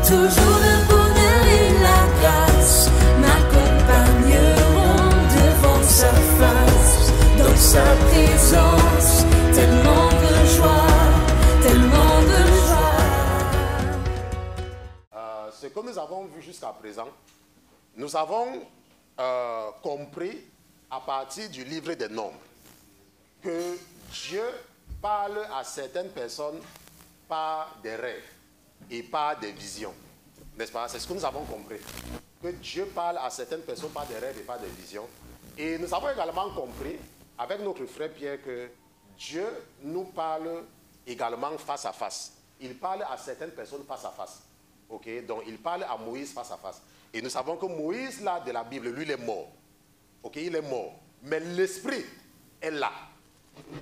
toujours le bonheur et la grâce m'accompagneront devant sa face, dans sa présence, tellement de joie, tellement de joie. Ce que nous avons vu jusqu'à présent, nous avons compris à partir du livre des Nombres que Dieu parle à certaines personnes par des rêves et par des visions. N'est-ce pas? C'est ce que nous avons compris. Que Dieu parle à certaines personnes par des rêves et par des visions. Et nous avons également compris, avec notre frère Pierre, que Dieu nous parle également face à face. Il parle à certaines personnes face à face. Okay? Donc, il parle à Moïse face à face. Et nous savons que Moïse, là, de la Bible, lui, il est mort. Okay? Il est mort. Mais l'esprit est là.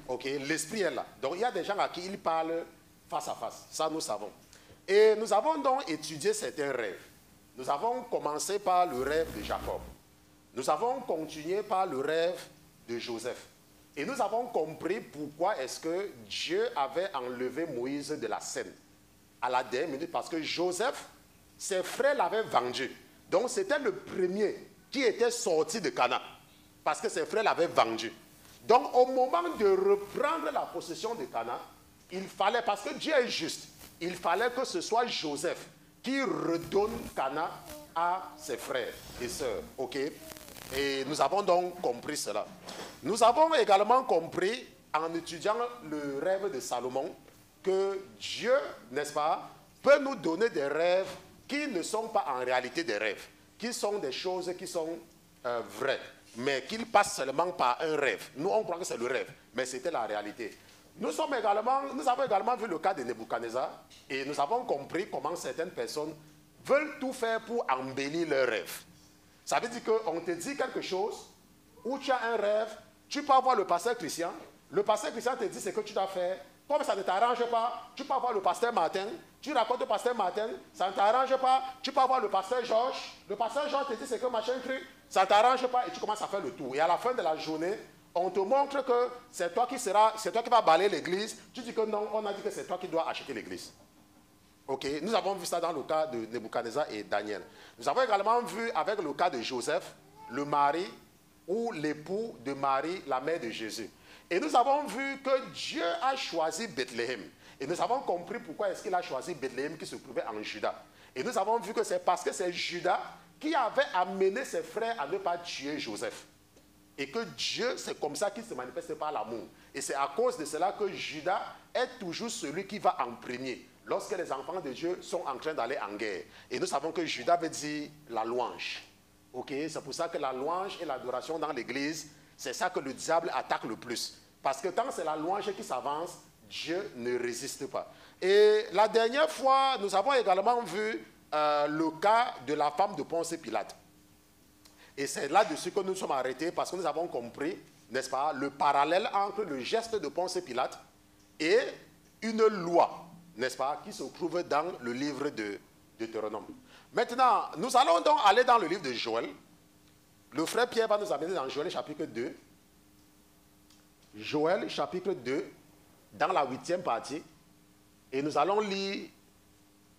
Okay? L'esprit est là. Donc, il y a des gens à qui il parle face à face. Ça, nous savons. Et nous avons donc étudié certains rêves. Nous avons commencé par le rêve de Jacob. Nous avons continué par le rêve de Joseph. Et nous avons compris pourquoi est-ce que Dieu avait enlevé Moïse de la scène à la dernière minute. Parce que Joseph, ses frères l'avaient vendu. Donc, c'était le premier qui était sorti de Canaan. Parce que ses frères l'avaient vendu. Donc, au moment de reprendre la possession de Canaan, il fallait, parce que Dieu est juste, il fallait que ce soit Joseph qui redonne Canaan à ses frères et sœurs. Ok? Et nous avons donc compris cela. Nous avons également compris, en étudiant le rêve de Salomon, que Dieu, n'est-ce pas, peut nous donner des rêves qui ne sont pas en réalité des rêves, qui sont des choses qui sont vraies, mais qu'ils passent seulement par un rêve. Nous, on croit que c'est le rêve, mais c'était la réalité. Nous avons également vu le cas de Nebuchadnezzar et nous avons compris comment certaines personnes veulent tout faire pour embellir leurs rêves. Ça veut dire qu'on te dit quelque chose, ou tu as un rêve, tu peux avoir le pasteur Christian, le pasteur Christian te dit ce que tu dois faire. Comme ça ne t'arrange pas, tu peux avoir le pasteur Martin, tu racontes au pasteur Martin, ça ne t'arrange pas, tu peux avoir le pasteur Georges, le pasteur Georges te dit ce que machin cru, ça ne t'arrange pas et tu commences à faire le tour. Et à la fin de la journée, on te montre que c'est toi qui vas balayer l'église, tu dis que non, on a dit que c'est toi qui dois acheter l'église. Ok, nous avons vu ça dans le cas de Nebuchadnezzar et Daniel. Nous avons également vu avec le cas de Joseph, le mari ou l'époux de Marie, la mère de Jésus. Et nous avons vu que Dieu a choisi Bethléem. Et nous avons compris pourquoi est-ce qu'il a choisi Bethléem qui se trouvait en Juda. Et nous avons vu que c'est parce que c'est Juda qui avait amené ses frères à ne pas tuer Joseph. Et que Dieu, c'est comme ça qu'il se manifeste par l'amour. Et c'est à cause de cela que Juda est toujours celui qui va en premier lorsque les enfants de Dieu sont en train d'aller en guerre. Et nous savons que Juda veut dire la louange. Okay? C'est pour ça que la louange et l'adoration dans l'église, c'est ça que le diable attaque le plus. Parce que quand c'est la louange qui s'avance, Dieu ne résiste pas. Et la dernière fois, nous avons également vu le cas de la femme de Ponce Pilate. Et c'est là-dessus que nous sommes arrêtés parce que nous avons compris, n'est-ce pas, le parallèle entre le geste de Ponce Pilate et une loi, n'est-ce pas, qui se trouve dans le livre de Deutéronome. Maintenant, nous allons donc aller dans le livre de Joël. Le frère Pierre va nous amener dans Joël chapitre 2. Joël chapitre 2, dans la 8e partie. Et nous allons lire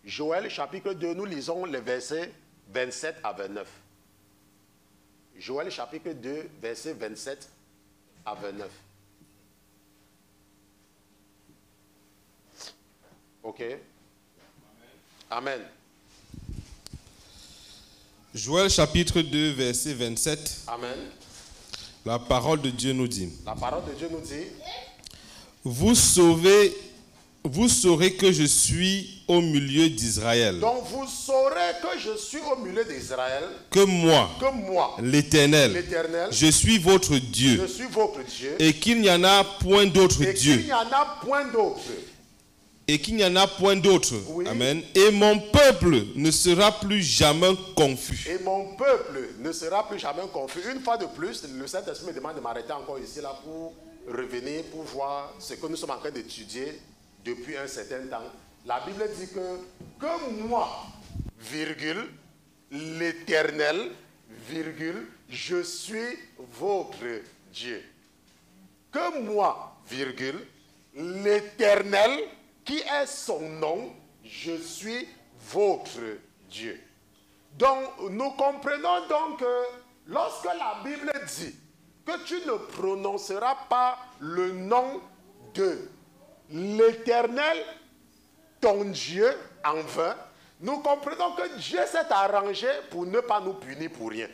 Joël chapitre 2, nous lisons les versets 27 à 29. Joël chapitre 2, versets 27 à 29. Ok. Amen. Joël chapitre 2, verset 27. Amen. La parole de Dieu nous dit. La parole de Dieu nous dit. Vous saurez que je suis au milieu d'Israël. Donc vous saurez que je suis au milieu d'Israël. Que moi, l'Éternel, je suis votre Dieu. Je suis votre Dieu. Et qu'il n'y en a point d'autre Dieu. Qu'il n'y en a point d'autre. Et qu'il n'y en a point d'autre. Oui. Amen. Et mon peuple ne sera plus jamais confus. Et mon peuple ne sera plus jamais confus. Une fois de plus, le Saint-Esprit me demande de m'arrêter encore ici là pour revenir, pour voir ce que nous sommes en train d'étudier depuis un certain temps. La Bible dit que moi, virgule, l'Éternel, virgule, je suis votre Dieu. Que moi, virgule, l'Éternel, qui est son nom, je suis votre Dieu. Donc, nous comprenons donc que lorsque la Bible dit que tu ne prononceras pas le nom de l'Éternel, ton Dieu, en vain, nous comprenons que Dieu s'est arrangé pour ne pas nous punir pour rien,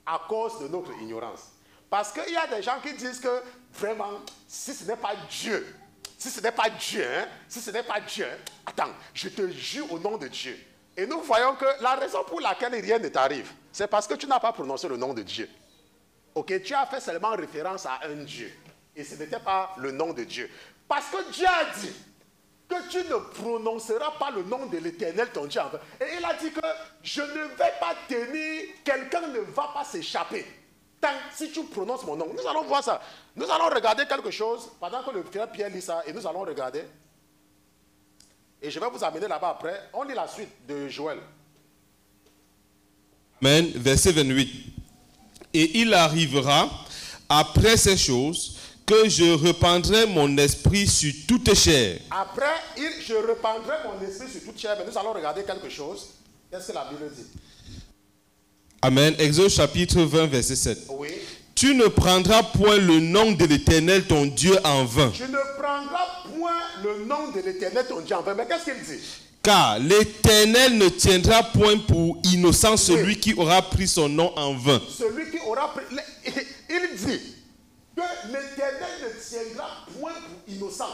à cause de notre ignorance. Parce qu'il y a des gens qui disent que, vraiment, si ce n'est pas Dieu, si ce n'est pas Dieu, hein, si ce n'est pas Dieu, hein, attends, je te jure au nom de Dieu. Et nous voyons que la raison pour laquelle rien ne t'arrive, c'est parce que tu n'as pas prononcé le nom de Dieu. Ok, tu as fait seulement référence à un Dieu. Et ce n'était pas le nom de Dieu. Parce que Dieu a dit que tu ne prononceras pas le nom de l'Éternel, ton Dieu. Et il a dit que je ne vais pas tenir, quelqu'un ne va pas s'échapper. Tant si tu prononces mon nom. Nous allons voir ça. Nous allons regarder quelque chose pendant que le frère Pierre lit ça. Et nous allons regarder. Et je vais vous amener là-bas après. On lit la suite de Joël. Amen. Verset 28. Et il arrivera, après ces choses, que je répandrai mon esprit sur toute chair. Après, je répandrai mon esprit sur toute chair. Mais nous allons regarder quelque chose. Qu'est-ce que la Bible dit? Amen. Exode chapitre 20, verset 7. Oui. Tu ne prendras point le nom de l'Éternel, ton Dieu, en vain. Tu ne prendras point le nom de l'Éternel, ton Dieu, en vain. Mais qu'est-ce qu'il dit? Car l'Éternel ne tiendra point pour innocent celui qui aura pris son nom en vain. Celui qui aura pris... Il dit que l'Éternel ne tiendra point pour innocent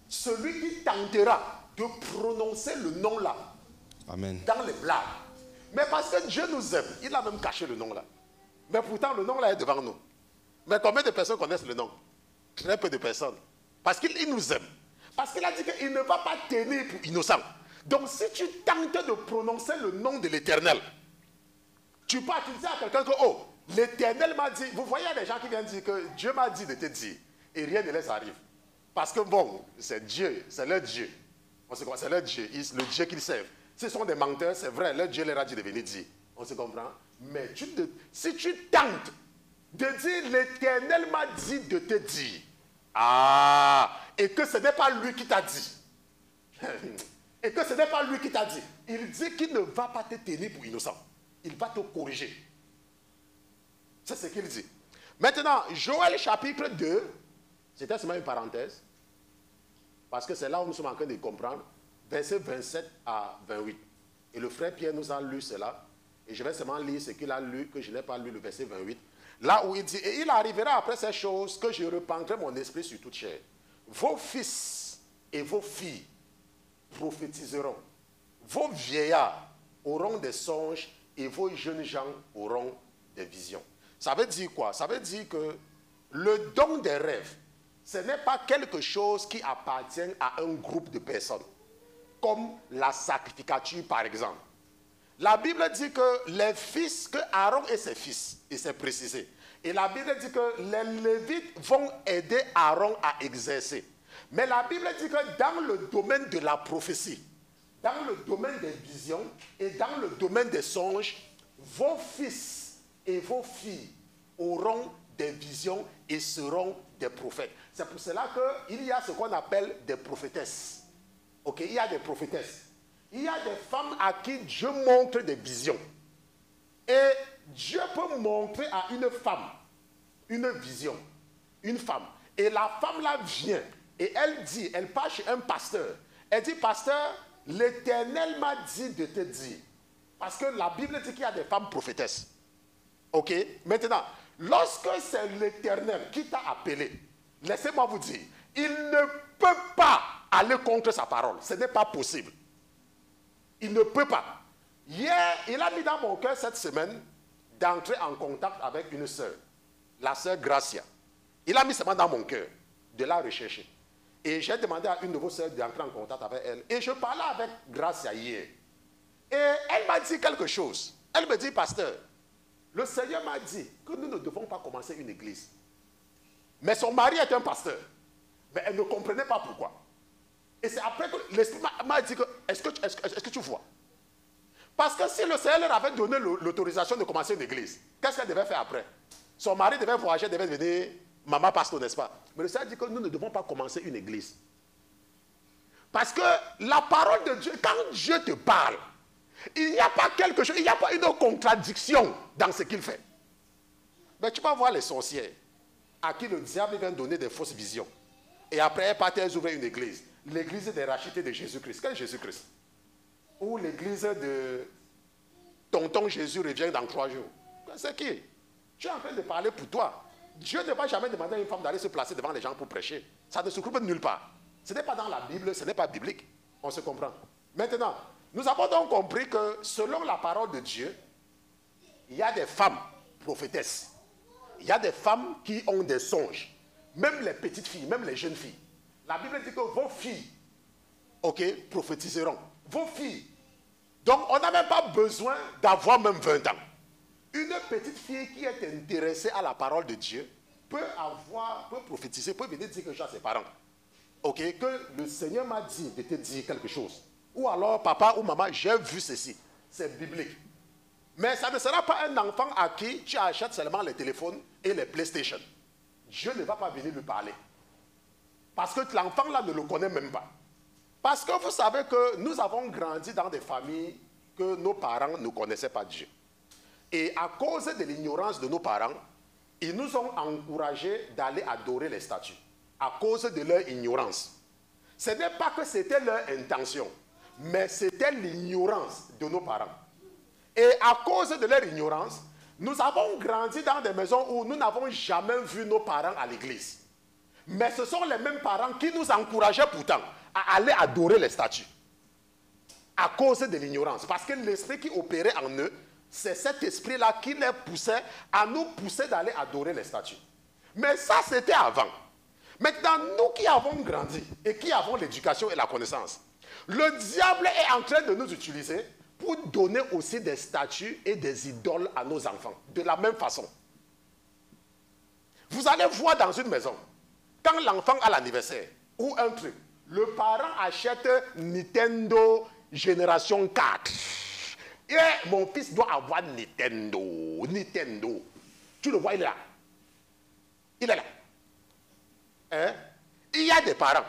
celui qui tentera de prononcer le nom là. Amen. Dans les blagues. Mais parce que Dieu nous aime, il a même caché le nom là. Mais pourtant, le nom là est devant nous. Mais combien de personnes connaissent le nom? Très peu de personnes. Parce qu'il nous aime. Parce qu'il a dit qu'il ne va pas tenir pour innocent. Donc si tu tentes de prononcer le nom de l'Éternel, tu peux accuser à quelqu'un que, oh, l'Éternel m'a dit. Vous voyez des gens qui viennent dire que Dieu m'a dit de te dire. Et rien ne les arrive. Parce que bon, c'est Dieu, c'est leur Dieu. C'est leur Dieu, le Dieu qu'ils servent. Ce sont des menteurs, c'est vrai, leur Dieu leur a dit de venir dire. On se comprend? Mais si tu tentes de dire l'Éternel m'a dit de te dire, et que ce n'est pas lui qui t'a dit, et que ce n'est pas lui qui t'a dit, il dit qu'il ne va pas te tenir pour innocent. Il va te corriger. C'est ce qu'il dit. Maintenant, Joël chapitre 2, c'était seulement une parenthèse, parce que c'est là où nous sommes en train de comprendre. Verset 27 à 28. Et le frère Pierre nous a lu cela. Et je vais seulement lire ce qu'il a lu, que je n'ai pas lu, le verset 28. Là où il dit, et il arrivera après ces choses que je répandrai mon esprit sur toute chair. Vos fils et vos filles prophétiseront. Vos vieillards auront des songes et vos jeunes gens auront des visions. Ça veut dire quoi? Ça veut dire que le don des rêves, ce n'est pas quelque chose qui appartient à un groupe de personnes. Comme la sacrificature, par exemple. La Bible dit que les fils, que Aaron et ses fils, et c'est précisé. Et la Bible dit que les Lévites vont aider Aaron à exercer. Mais la Bible dit que dans le domaine de la prophétie, dans le domaine des visions et dans le domaine des songes, vos fils et vos filles auront des visions et seront des prophètes. C'est pour cela qu'il y a ce qu'on appelle des prophétesses. Ok, il y a des prophétesses. Il y a des femmes à qui Dieu montre des visions. Et Dieu peut montrer à une femme une vision, une femme. Et la femme là vient et elle dit, elle part chez un pasteur. Elle dit, pasteur, l'Éternel m'a dit de te dire. Parce que la Bible dit qu'il y a des femmes prophétesses. Ok, maintenant, lorsque c'est l'Éternel qui t'a appelé, laissez-moi vous dire, il ne peut pas aller contre sa parole. Ce n'est pas possible. Il ne peut pas. Hier, il a mis dans mon cœur cette semaine d'entrer en contact avec une sœur, la sœur Gracia. Il a mis seulement dans mon cœur de la rechercher. Et j'ai demandé à une de vos sœurs d'entrer en contact avec elle. Et je parlais avec Gracia hier. Et elle m'a dit quelque chose. Elle me dit, pasteur, le Seigneur m'a dit que nous ne devons pas commencer une église. Mais son mari est un pasteur. Mais elle ne comprenait pas pourquoi. Et c'est après que l'Esprit m'a dit que, est-ce que tu vois? Parce que si le Seigneur leur avait donné l'autorisation de commencer une église, qu'est-ce qu'elle devait faire après? Son mari devait voyager, devait devenir maman pasteur, n'est-ce pas? Mais le Seigneur dit que nous ne devons pas commencer une église. Parce que la parole de Dieu, quand Dieu te parle, il n'y a pas quelque chose, il n'y a pas une contradiction dans ce qu'il fait. Mais tu vas voir les sorcières à qui le diable vient donner des fausses visions. Et après, elles partent, elles ouvrent une église. L'église des rachetés de Jésus-Christ. Quel Jésus-Christ? Ou l'église de tonton Jésus revient dans 3 jours. C'est qui? Tu es en train de parler pour toi. Dieu ne va jamais demander à une femme d'aller se placer devant les gens pour prêcher. Ça ne se trouve nulle part. Ce n'est pas dans la Bible, ce n'est pas biblique. On se comprend. Maintenant, nous avons donc compris que selon la parole de Dieu, il y a des femmes prophétesses. Il y a des femmes qui ont des songes. Même les petites filles, même les jeunes filles. La Bible dit que vos filles, prophétiseront. Vos filles. Donc, on n'a même pas besoin d'avoir même 20 ans. Une petite fille qui est intéressée à la parole de Dieu peut prophétiser, peut venir dire quelque chose à ses parents. Que le Seigneur m'a dit de te dire quelque chose. Ou alors, papa ou maman, j'ai vu ceci. C'est biblique. Mais ça ne sera pas un enfant à qui tu achètes seulement les téléphones et les PlayStation. Dieu ne va pas venir lui parler. Parce que l'enfant là ne le connaît même pas. Parce que vous savez que nous avons grandi dans des familles que nos parents ne connaissaient pas Dieu. Et à cause de l'ignorance de nos parents, ils nous ont encouragés d'aller adorer les statues. À cause de leur ignorance. Ce n'est pas que c'était leur intention, mais c'était l'ignorance de nos parents. Et à cause de leur ignorance, nous avons grandi dans des maisons où nous n'avons jamais vu nos parents à l'église. Mais ce sont les mêmes parents qui nous encourageaient pourtant à aller adorer les statues. À cause de l'ignorance. Parce que l'esprit qui opérait en eux, c'est cet esprit-là qui les poussait à nous pousser d'aller adorer les statues. Mais ça, c'était avant. Maintenant, nous qui avons grandi et qui avons l'éducation et la connaissance, le diable est en train de nous utiliser pour donner aussi des statues et des idoles à nos enfants. De la même façon. Vous allez voir dans une maison, quand l'enfant a l'anniversaire ou un truc, le parent achète Nintendo Génération 4. Et mon fils doit avoir Nintendo. Nintendo. Tu le vois, il est là. Il est là. Hein? Il y a des parents.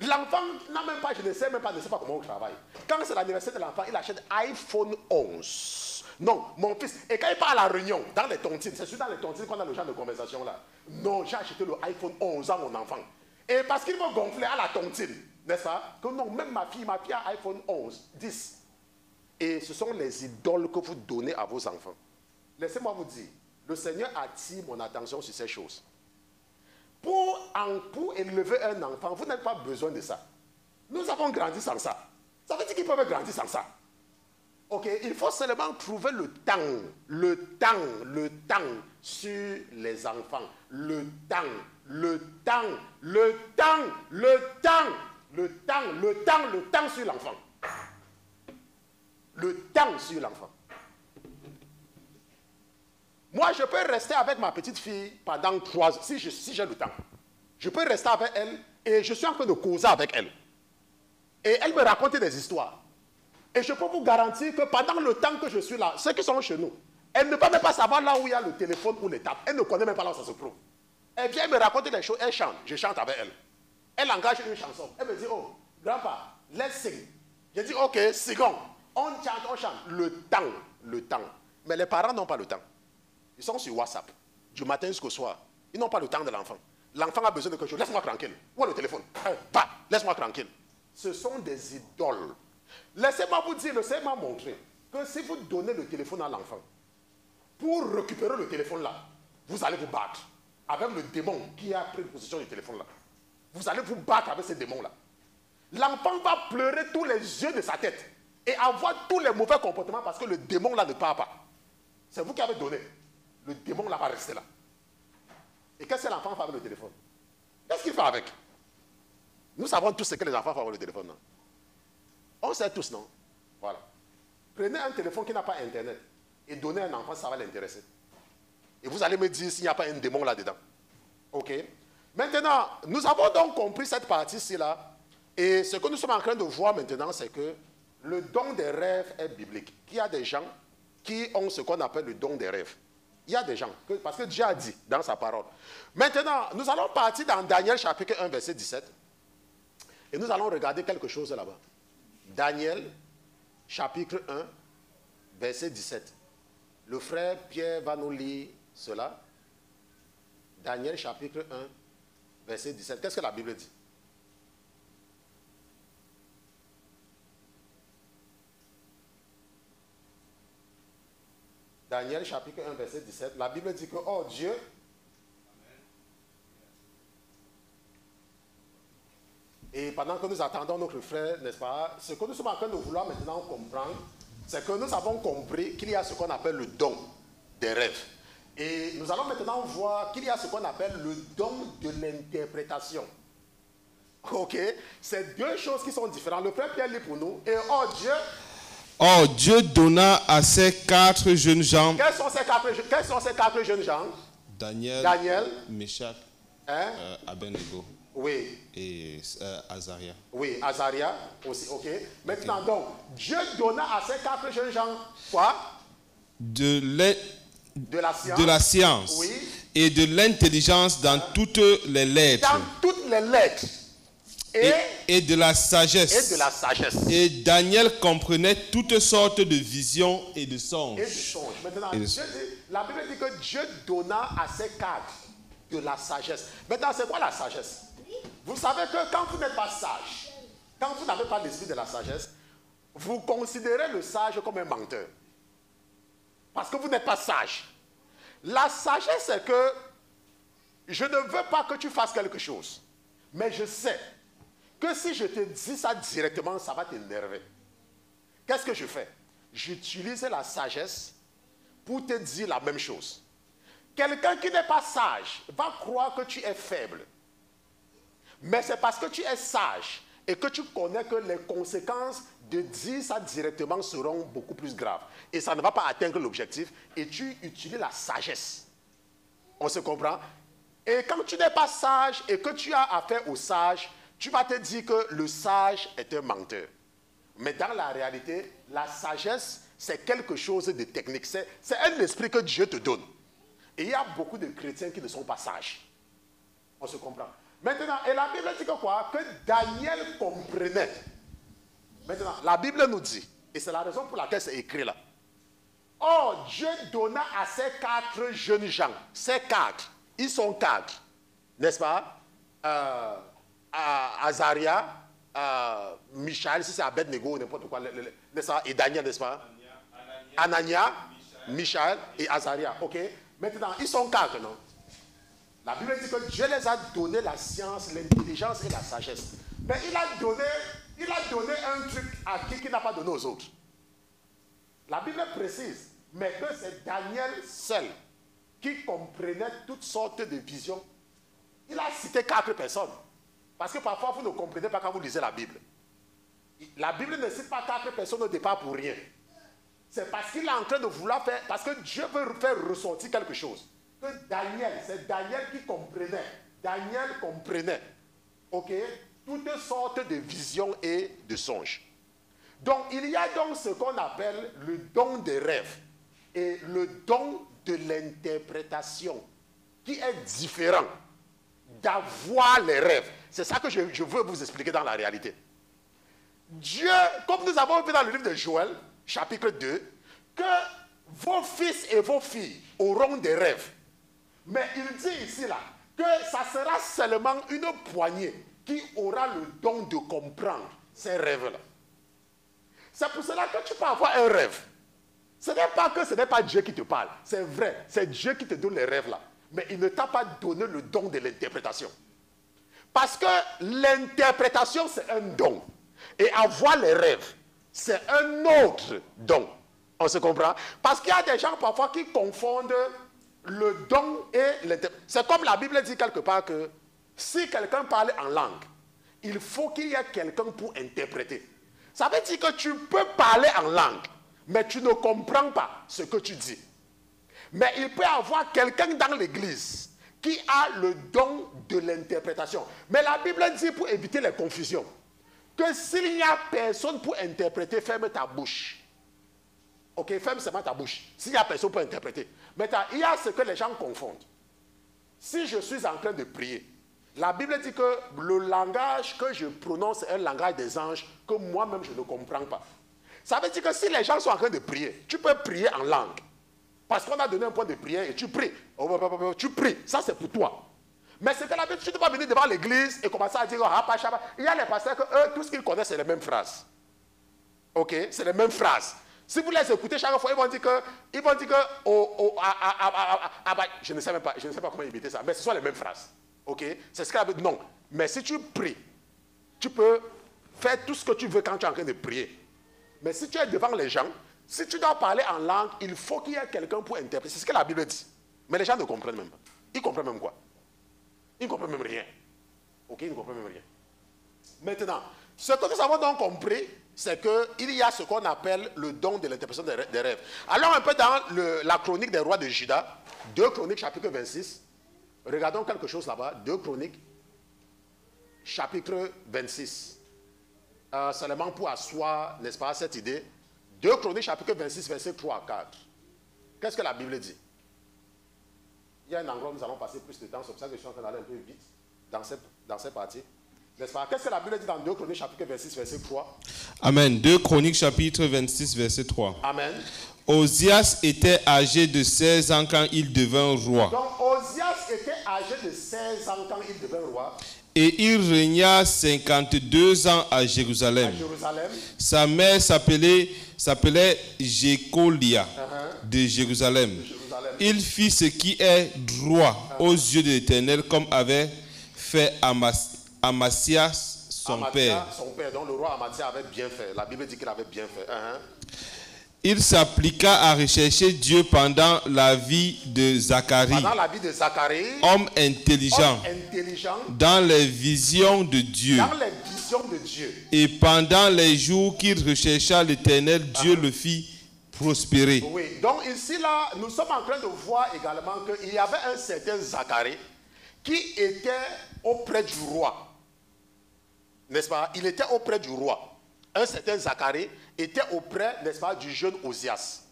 L'enfant n'a même pas, je ne sais pas comment on travaille. Quand c'est l'anniversaire de l'enfant, il achète iPhone 11. Non, mon fils. Et quand il part à la réunion, dans les tontines, c'est sûr dans les tontines qu'on a le genre de conversation là. Non, j'ai acheté le iPhone 11 à mon enfant. Et parce qu'il veut gonfler à la tontine, n'est-ce pas? Que non, même ma fille a iPhone 11, 10. Et ce sont les idoles que vous donnez à vos enfants. Laissez-moi vous dire, le Seigneur attire mon attention sur ces choses. Pour élever un enfant, vous n'avez pas besoin de ça. Nous avons grandi sans ça. Ça veut dire qu'ils peuvent grandir sans ça. Il faut seulement trouver le temps sur les enfants. Le temps sur l'enfant. Le temps sur l'enfant. Moi, je peux rester avec ma petite fille pendant 3 ans, si j'ai le temps. Je peux rester avec elle et je suis en train de causer avec elle. Et elle me raconte des histoires. Et je peux vous garantir que pendant le temps que je suis là, ceux qui sont chez nous, elle ne peut même pas savoir là où il y a le téléphone ou les tables. Elle ne connaît même pas là où ça se trouve. Elle vient me raconter des choses, elle chante. Je chante avec elle. Elle engage une chanson. Elle me dit, oh, grand-papa, let's sing. Je dis, ok, singons. On chante. Le temps. Mais les parents n'ont pas le temps. Ils sont sur WhatsApp, du matin jusqu'au soir. Ils n'ont pas le temps de l'enfant. L'enfant a besoin de quelque chose. Laisse-moi tranquille. Où est le téléphone? Va, laisse-moi tranquille. Ce sont des idoles. Laissez-moi vous dire, le Seigneur m'a montré que si vous donnez le téléphone à l'enfant, pour récupérer le téléphone là, vous allez vous battre avec le démon qui a pris possession du téléphone là. Vous allez vous battre avec ce démon là. L'enfant va pleurer tous les yeux de sa tête et avoir tous les mauvais comportements parce que le démon là ne part pas. C'est vous qui avez donné. Le démon là va rester là. Et qu'est-ce que l'enfant fait avec le téléphone? Qu'est-ce qu'il fait avec? Nous savons tous ce que les enfants font avec le téléphone. Non? On sait tous, non? Voilà. Prenez un téléphone qui n'a pas Internet et donnez à un enfant, ça va l'intéresser. Et vous allez me dire s'il n'y a pas un démon là-dedans. Ok? Maintenant, nous avons donc compris cette partie-ci là. Et ce que nous sommes en train de voir maintenant, c'est que le don des rêves est biblique. Il y a des gens qui ont ce qu'on appelle le don des rêves. Il y a des gens, parce que Dieu a dit dans sa parole. Maintenant, nous allons partir dans Daniel chapitre 1, verset 17. Et nous allons regarder quelque chose là-bas. Daniel, chapitre 1, verset 17. Le frère Pierre va nous lire cela. Daniel, chapitre 1, verset 17. Qu'est-ce que la Bible dit? Daniel, chapitre 1, verset 17. La Bible dit que, oh Dieu, et pendant que nous attendons notre frère, n'est-ce pas, ce que nous sommes en train de vouloir maintenant comprendre, c'est que nous avons compris qu'il y a ce qu'on appelle le don des rêves. Et nous allons maintenant voir qu'il y a ce qu'on appelle le don de l'interprétation. Ok? C'est deux choses qui sont différentes. Le frère Pierre lit pour nous. Et oh Dieu... Or, Dieu donna à ces 4 jeunes gens... Quels sont ces quatre jeunes gens? Daniel, Meshach, hein? Abednego. Oui. Et Azaria. Oui, Azaria aussi, ok. Maintenant, donc, Dieu donna à ces 4 jeunes gens quoi? De la science. Oui. Et de l'intelligence dans toutes les lettres. Dans toutes les lettres. Et de la sagesse. Et de la sagesse. Et Daniel comprenait toutes sortes de visions et de songes. Et de songes. Maintenant, la Bible dit que Dieu donna à ces 4 de la sagesse. Maintenant, c'est quoi la sagesse? Vous savez que quand vous n'êtes pas sage, quand vous n'avez pas l'esprit de la sagesse, vous considérez le sage comme un menteur. Parce que vous n'êtes pas sage. La sagesse, c'est que je ne veux pas que tu fasses quelque chose. Mais je sais que si je te dis ça directement, ça va t'énerver. Qu'est-ce que je fais? J'utilise la sagesse pour te dire la même chose. Quelqu'un qui n'est pas sage va croire que tu es faible. Mais c'est parce que tu es sage et que tu connais que les conséquences de dire ça directement seront beaucoup plus graves. Et ça ne va pas atteindre l'objectif. Et tu utilises la sagesse. On se comprend? Et quand tu n'es pas sage et que tu as affaire au sage, tu vas te dire que le sage est un menteur. Mais dans la réalité, la sagesse, c'est quelque chose de technique. C'est un esprit que Dieu te donne. Et il y a beaucoup de chrétiens qui ne sont pas sages. On se comprend? Maintenant, et la Bible dit que quoi? Que Daniel comprenait. Maintenant, la Bible nous dit, et c'est la raison pour laquelle c'est écrit là. Oh, Dieu donna à ces 4 jeunes gens, ces 4, ils sont 4, n'est-ce pas? Azaria, Michaël, si c'est Abednego ou n'importe quoi, n'est-ce pas? Et Daniel, n'est-ce pas? Anania, Michaël et Azaria, ok? Maintenant, ils sont 4, non? La Bible dit que Dieu les a donné la science, l'intelligence et la sagesse. Mais il a donné un truc à qui n'a pas donné aux autres. La Bible précise, mais que c'est Daniel seul qui comprenait toutes sortes de visions. Il a cité 4 personnes. Parce que parfois, vous ne comprenez pas quand vous lisez la Bible. La Bible ne cite pas 4 personnes au départ pour rien. C'est parce qu'il est en train de vouloir faire, parce que Dieu veut faire ressortir quelque chose. Que Daniel, c'est Daniel qui comprenait. Daniel comprenait, ok, toutes sortes de visions et de songes. Donc, il y a donc ce qu'on appelle le don des rêves et le don de l'interprétation qui est différent d'avoir les rêves. C'est ça que je veux vous expliquer dans la réalité. Dieu, comme nous avons vu dans le livre de Joël, chapitre 2, que vos fils et vos filles auront des rêves. Mais il dit ici là que ça sera seulement une poignée qui aura le don de comprendre ces rêves-là. C'est pour cela que tu peux avoir un rêve. Ce n'est pas Dieu qui te parle. C'est vrai, c'est Dieu qui te donne les rêves là. Mais il ne t'a pas donné le don de l'interprétation. Parce que l'interprétation, c'est un don. Et avoir les rêves, c'est un autre don. On se comprend? Parce qu'il y a des gens parfois qui confondent le don et l'interprétation. C'est comme la Bible dit quelque part que si quelqu'un parle en langue, il faut qu'il y ait quelqu'un pour interpréter. Ça veut dire que tu peux parler en langue, mais tu ne comprends pas ce que tu dis. Mais il peut y avoir quelqu'un dans l'église qui a le don de l'interprétation. Mais la Bible dit, pour éviter les confusions, que s'il n'y a personne pour interpréter, ferme ta bouche. Ok, ferme seulement ta bouche. S'il n'y a personne pour interpréter. Maintenant, il y a ce que les gens confondent. Si je suis en train de prier, La Bible dit que le langage que je prononce est un langage des anges que moi-même je ne comprends pas. Ça veut dire que si les gens sont en train de prier, tu peux prier en langue. Parce qu'on a donné un point de prière et tu pries. Tu pries, ça c'est pour toi. Mais c'est que la Bible, tu ne peux pas venir devant l'église et commencer à dire il y a les pasteurs que eux, tout ce qu'ils connaissent, c'est les mêmes phrases. Ok, c'est les mêmes phrases. Si vous les écoutez chaque fois, ils vont dire que je ne sais pas comment imiter ça, mais ce sont les mêmes phrases. Ok, c'est ce que la Bible dit. Non, mais si tu pries, tu peux faire tout ce que tu veux quand tu es en train de prier. Mais si tu es devant les gens, si tu dois parler en langue, il faut qu'il y ait quelqu'un pour interpréter. C'est ce que la Bible dit. Mais les gens ne comprennent même pas. Ils comprennent même quoi? Ils ne comprennent même rien. Ok, ils ne comprennent même rien. Maintenant, ce que nous avons donc compris, c'est qu'il y a ce qu'on appelle le don de l'interprétation des rêves. Alors un peu dans la chronique des rois de Juda, 2 Chroniques chapitre 26, regardons quelque chose là-bas, 2 Chroniques chapitre 26. Seulement pour asseoir, n'est-ce pas, cette idée. 2 Chroniques chapitre 26, verset 3 à 4. Qu'est-ce que la Bible dit? Il y a un endroit où nous allons passer plus de temps, c'est pour ça que je suis en train d'aller un peu vite dans cette partie. N'est-ce pas? Qu'est-ce que la Bible dit dans 2 Chroniques chapitre 26, verset 3? Amen. 2 Chroniques chapitre 26, verset 3. Amen. Osias était âgé de 16 ans quand il devint roi. Donc Osias était âgé de 16 ans quand il devint roi. Et il régna 52 ans à Jérusalem. Sa mère s'appelait Jécolia de Jérusalem. Il fit ce qui est droit aux yeux de l'Éternel, comme avait fait Amasias, son père. Son père, donc le roi Amasias avait bien fait. La Bible dit qu'il avait bien fait. Il s'appliqua à rechercher Dieu pendant la vie de Zacharie, homme intelligent, dans les visions de Dieu. Et pendant les jours qu'il rechercha l'Éternel, Dieu le fit prospérer. Oui, donc ici, là, nous sommes en train de voir également qu'il y avait un certain Zacharie qui était auprès du roi. N'est-ce pas? Il était auprès du roi. Un certain Zacharie était auprès, n'est-ce pas, du jeune Osias.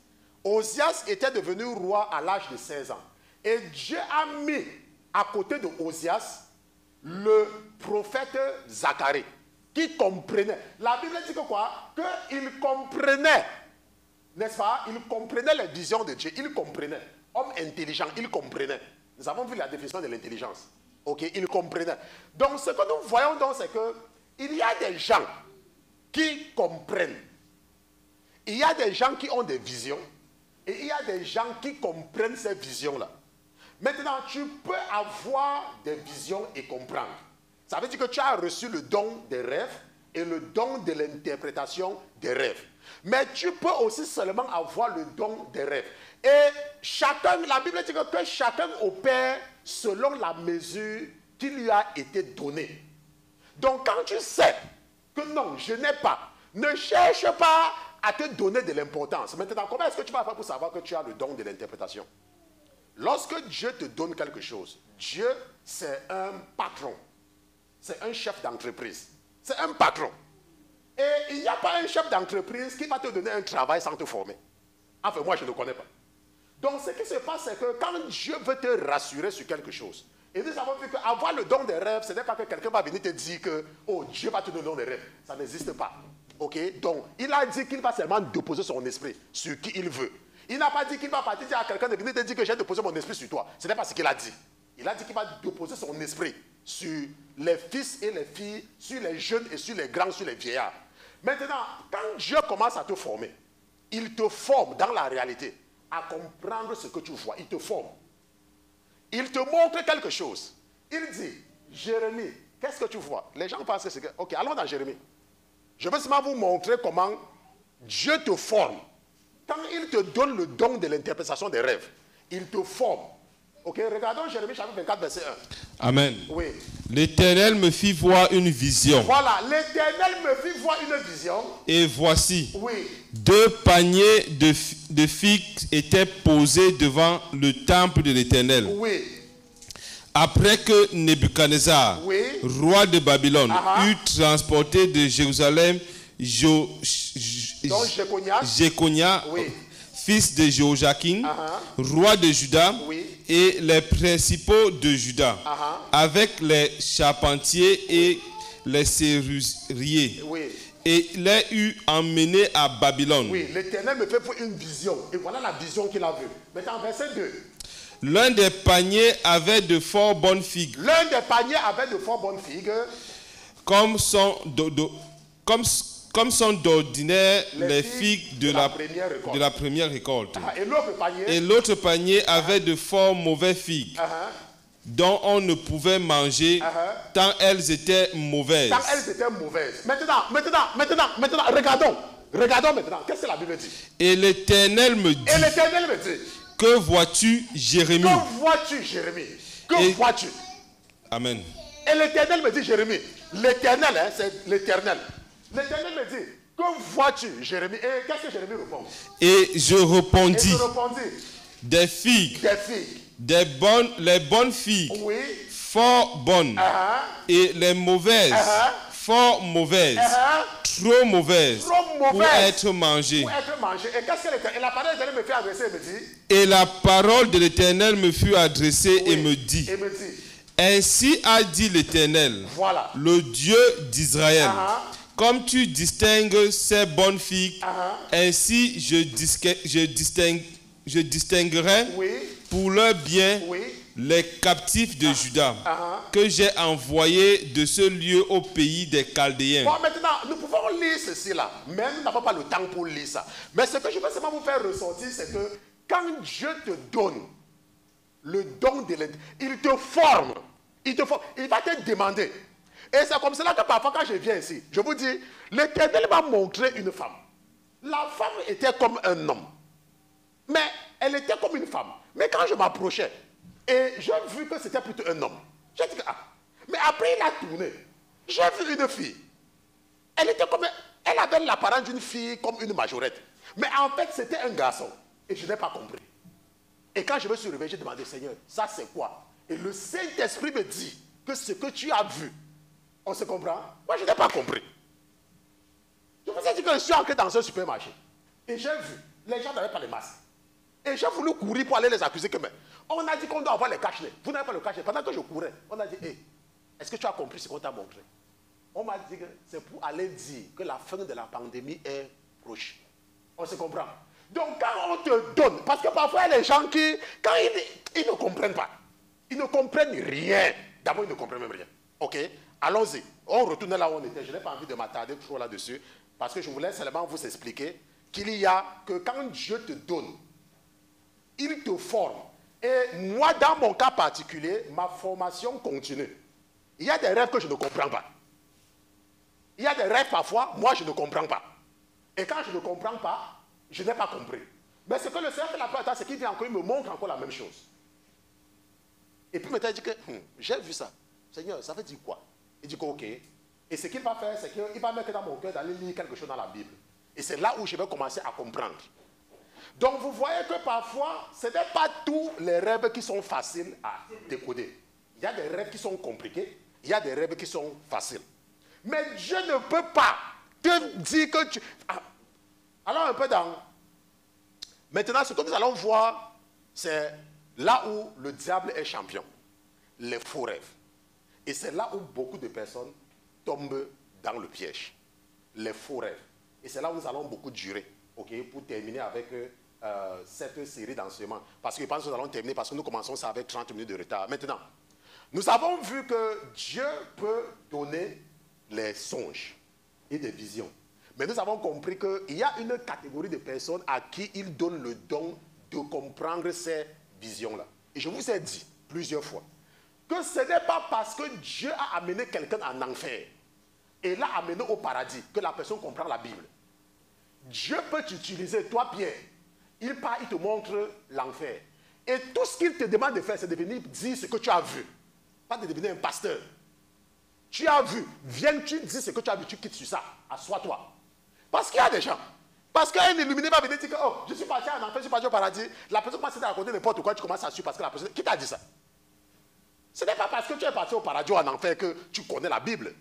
Osias était devenu roi à l'âge de 16 ans. Et Dieu a mis à côté de Osias le prophète Zacharie, qui comprenait. La Bible dit que quoi? Qu'il comprenait, n'est-ce pas? Il comprenait les visions de Dieu. Il comprenait. Homme intelligent, il comprenait. Nous avons vu la définition de l'intelligence. Ok, il comprenait. Donc ce que nous voyons donc, c'est qu'il y a des gens qui comprennent. Il y a des gens qui ont des visions et il y a des gens qui comprennent ces visions-là. Maintenant, tu peux avoir des visions et comprendre. Ça veut dire que tu as reçu le don des rêves et le don de l'interprétation des rêves. Mais tu peux aussi seulement avoir le don des rêves. Et chacun, la Bible dit que chacun opère selon la mesure qui lui a été donnée. Donc quand tu sais que non, je n'ai pas, ne cherche pas à te donner de l'importance. Maintenant, comment est-ce que tu vas faire pour savoir que tu as le don de l'interprétation? Lorsque Dieu te donne quelque chose, Dieu, c'est un patron. C'est un chef d'entreprise. C'est un patron. Et il n'y a pas un chef d'entreprise qui va te donner un travail sans te former. Enfin, moi, je ne connais pas. Donc, ce qui se passe, c'est que quand Dieu veut te rassurer sur quelque chose, et nous avons vu qu'avoir le don des rêves, ce n'est pas que quelqu'un va venir te dire que, oh, Dieu va te donner le don des rêves. Ça n'existe pas. Ok? Donc, il a dit qu'il va seulement déposer son esprit sur qui il veut. Il n'a pas dit qu'il va partir dire à quelqu'un de venir te dire que j'ai déposé mon esprit sur toi. Ce n'est pas ce qu'il a dit. Il a dit qu'il va déposer son esprit sur les fils et les filles, sur les jeunes et sur les grands, sur les vieillards. Maintenant, quand Dieu commence à te former, il te forme dans la réalité à comprendre ce que tu vois. Il te forme. Il te montre quelque chose. Il dit, Jérémie, qu'est-ce que tu vois? Les gens pensent que c'est... Ok, allons dans Jérémie. Je veux seulement vous montrer comment Dieu te forme. Quand il te donne le don de l'interprétation des rêves, il te forme. Ok, regardons Jérémie chapitre 24, verset 1. Amen. Oui. L'Éternel me fit voir une vision. Voilà, l'Éternel me fit voir une vision. Et voici, oui, 2 paniers de figues étaient posés devant le temple de l'Éternel. Oui. Après que Nebuchadnezzar, oui, roi de Babylone, eut transporté de Jérusalem Jéconia, oui, fils de Joachim, roi de Juda, oui, et les principaux de Juda, avec les charpentiers et les serruriers. Oui. Et il les eut emmenés à Babylone. Oui, l'Éternel me fait pour une vision. Et voilà la vision qu'il a vue. Maintenant, verset 2. L'un des paniers avait de fort bonnes figues. L'un des paniers avait de fort bonnes figues. Comme sont d'ordinaire les figues de la première récolte. Et l'autre panier avait de fort mauvaises figues. Dont on ne pouvait manger tant elles étaient mauvaises. Tant elles étaient mauvaises. Maintenant, regardons maintenant. Qu'est-ce que la Bible dit? Et l'Éternel me dit. Que vois-tu, Jérémie? Que vois-tu, Jérémie? Que vois-tu? Amen. Et l'Éternel me dit, Jérémie. L'éternel, hein, c'est l'éternel. L'éternel me dit, que vois-tu, Jérémie? Et qu'est-ce que Jérémie répond? Et je répondis. Des figues. Des figues. Les bonnes figues. Oui. Fort bonnes. Et les mauvaises. Fort mauvaises. Trop mauvaises. Pour être mangées. Et qu'est-ce que l'Éternel, la parole de l'Éternel me fait adresser et me dit? Et la parole de l'Éternel me fut adressée et me dit. Ainsi a dit l'Éternel, le Dieu d'Israël. Comme tu distingues ces bonnes figues, ainsi je distinguerai pour leur bien les captifs de Juda que j'ai envoyés de ce lieu au pays des Chaldéens. Bon, maintenant, nous pouvons lire ceci là, mais nous n'avons pas le temps pour lire ça. Mais ce que je veux seulement vous faire ressentir, c'est que quand Dieu te donne le don de l'Éternel, il te forme. Il va te demander. Et c'est comme cela que parfois quand je viens ici, je vous dis, l'Éternel m'a montré une femme. La femme était comme un homme. Mais elle était comme une femme. Mais quand je m'approchais, et j'ai vu que c'était plutôt un homme, j'ai dit, mais après il a tourné. J'ai vu une fille. Elle avait l'apparence d'une fille comme une majorette. Mais en fait, c'était un garçon. Et je n'ai pas compris. Et quand je me suis réveillé, j'ai demandé, Seigneur, ça c'est quoi? Et le Saint-Esprit me dit que ce que tu as vu, on se comprend? Moi, je n'ai pas compris. Je vous ai dit que je suis entré dans un supermarché. Et j'ai vu, les gens n'avaient pas les masques. Et j'ai voulu courir pour aller les accuser que, mais on a dit qu'on doit avoir les cache-nez. Vous n'avez pas le cache-nez. Pendant que je courais, on a dit, hey, est-ce que tu as compris ce qu'on t'a montré? On m'a dit que c'est pour aller dire que la fin de la pandémie est proche. On se comprend? Donc, quand on te donne, parce que parfois, il y a les gens qui, quand ils ne comprennent pas, ils ne comprennent rien. D'abord, ils ne comprennent même rien. Ok? Allons-y. On retourne là où on était. Je n'ai pas envie de m'attarder trop là-dessus, parce que je voulais seulement vous expliquer qu'il y a que quand Dieu te donne, il te forme. Et moi, dans mon cas particulier, ma formation continue. Il y a des rêves que je ne comprends pas. Il y a des rêves parfois, moi, je ne comprends pas. Et quand je ne comprends pas, je n'ai pas compris. Mais ce que le Seigneur fait la plupart, c'est qu'il vient encore, il me montre encore la même chose. Et puis maintenant, il dit que j'ai vu ça. Seigneur, ça veut dire quoi? Il dit que ok. Et ce qu'il va faire, c'est qu'il va mettre dans mon cœur d'aller lire quelque chose dans la Bible. Et c'est là où je vais commencer à comprendre. Donc vous voyez que parfois, ce n'est pas tous les rêves qui sont faciles à décoder. Il y a des rêves qui sont compliqués, il y a des rêves qui sont faciles. Mais Dieu ne peut pas te dire que tu... Alors un peu dans... Maintenant, ce que nous allons voir, c'est là où le diable est champion. Les faux rêves. Et c'est là où beaucoup de personnes tombent dans le piège. Les faux rêves. Et c'est là où nous allons beaucoup durer. Okay, pour terminer avec cette série d'enseignements. Parce que je pense que nous allons terminer parce que nous commençons ça avec 30 minutes de retard. Maintenant, nous avons vu que Dieu peut donner les songes et des visions. Mais nous avons compris qu'il y a une catégorie de personnes à qui il donne le don de comprendre ces visions-là. Et je vous ai dit plusieurs fois que ce n'est pas parce que Dieu a amené quelqu'un en enfer et l'a amené au paradis que la personne comprend la Bible. Dieu peut t'utiliser, toi Pierre, il part, il te montre l'enfer. Et tout ce qu'il te demande de faire, c'est de venir dire ce que tu as vu. Pas de devenir un pasteur. Tu as vu, viens, tu dis ce que tu as vu, tu quittes sur ça, assois-toi. Parce qu'il y a des gens. Parce qu'un illuminé va venir dire que oh, je suis parti en enfer, je suis parti au paradis. La personne commence à raconter n'importe quoi, tu commences à suivre parce que la personne... Qui t'a dit ça? Ce n'est pas parce que tu es parti au paradis ou en enfer que tu connais la Bible.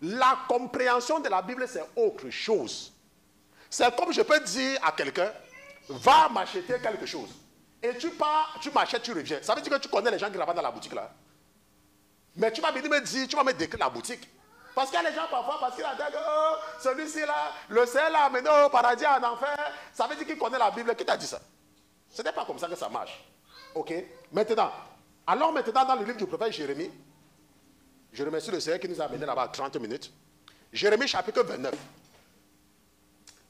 La compréhension de la Bible, c'est autre chose. C'est comme je peux dire à quelqu'un, va m'acheter quelque chose. et tu pars, tu m'achètes, tu reviens. Ça veut dire que tu connais les gens qui revendent dans la boutique là. Mais tu vas venir me dire, tu vas me décrire la boutique. Parce qu'il y a les gens parfois, parce qu'il a dit que oh, celui-ci là, le ciel là, mais non, paradis en enfer. Ça veut dire qu'il connaît la Bible. Qui t'a dit ça? Ce n'est pas comme ça que ça marche. Ok? Maintenant, allons maintenant dans le livre du prophète Jérémie. Je remercie le Seigneur qui nous a amené là-bas 30 minutes. Jérémie chapitre 29.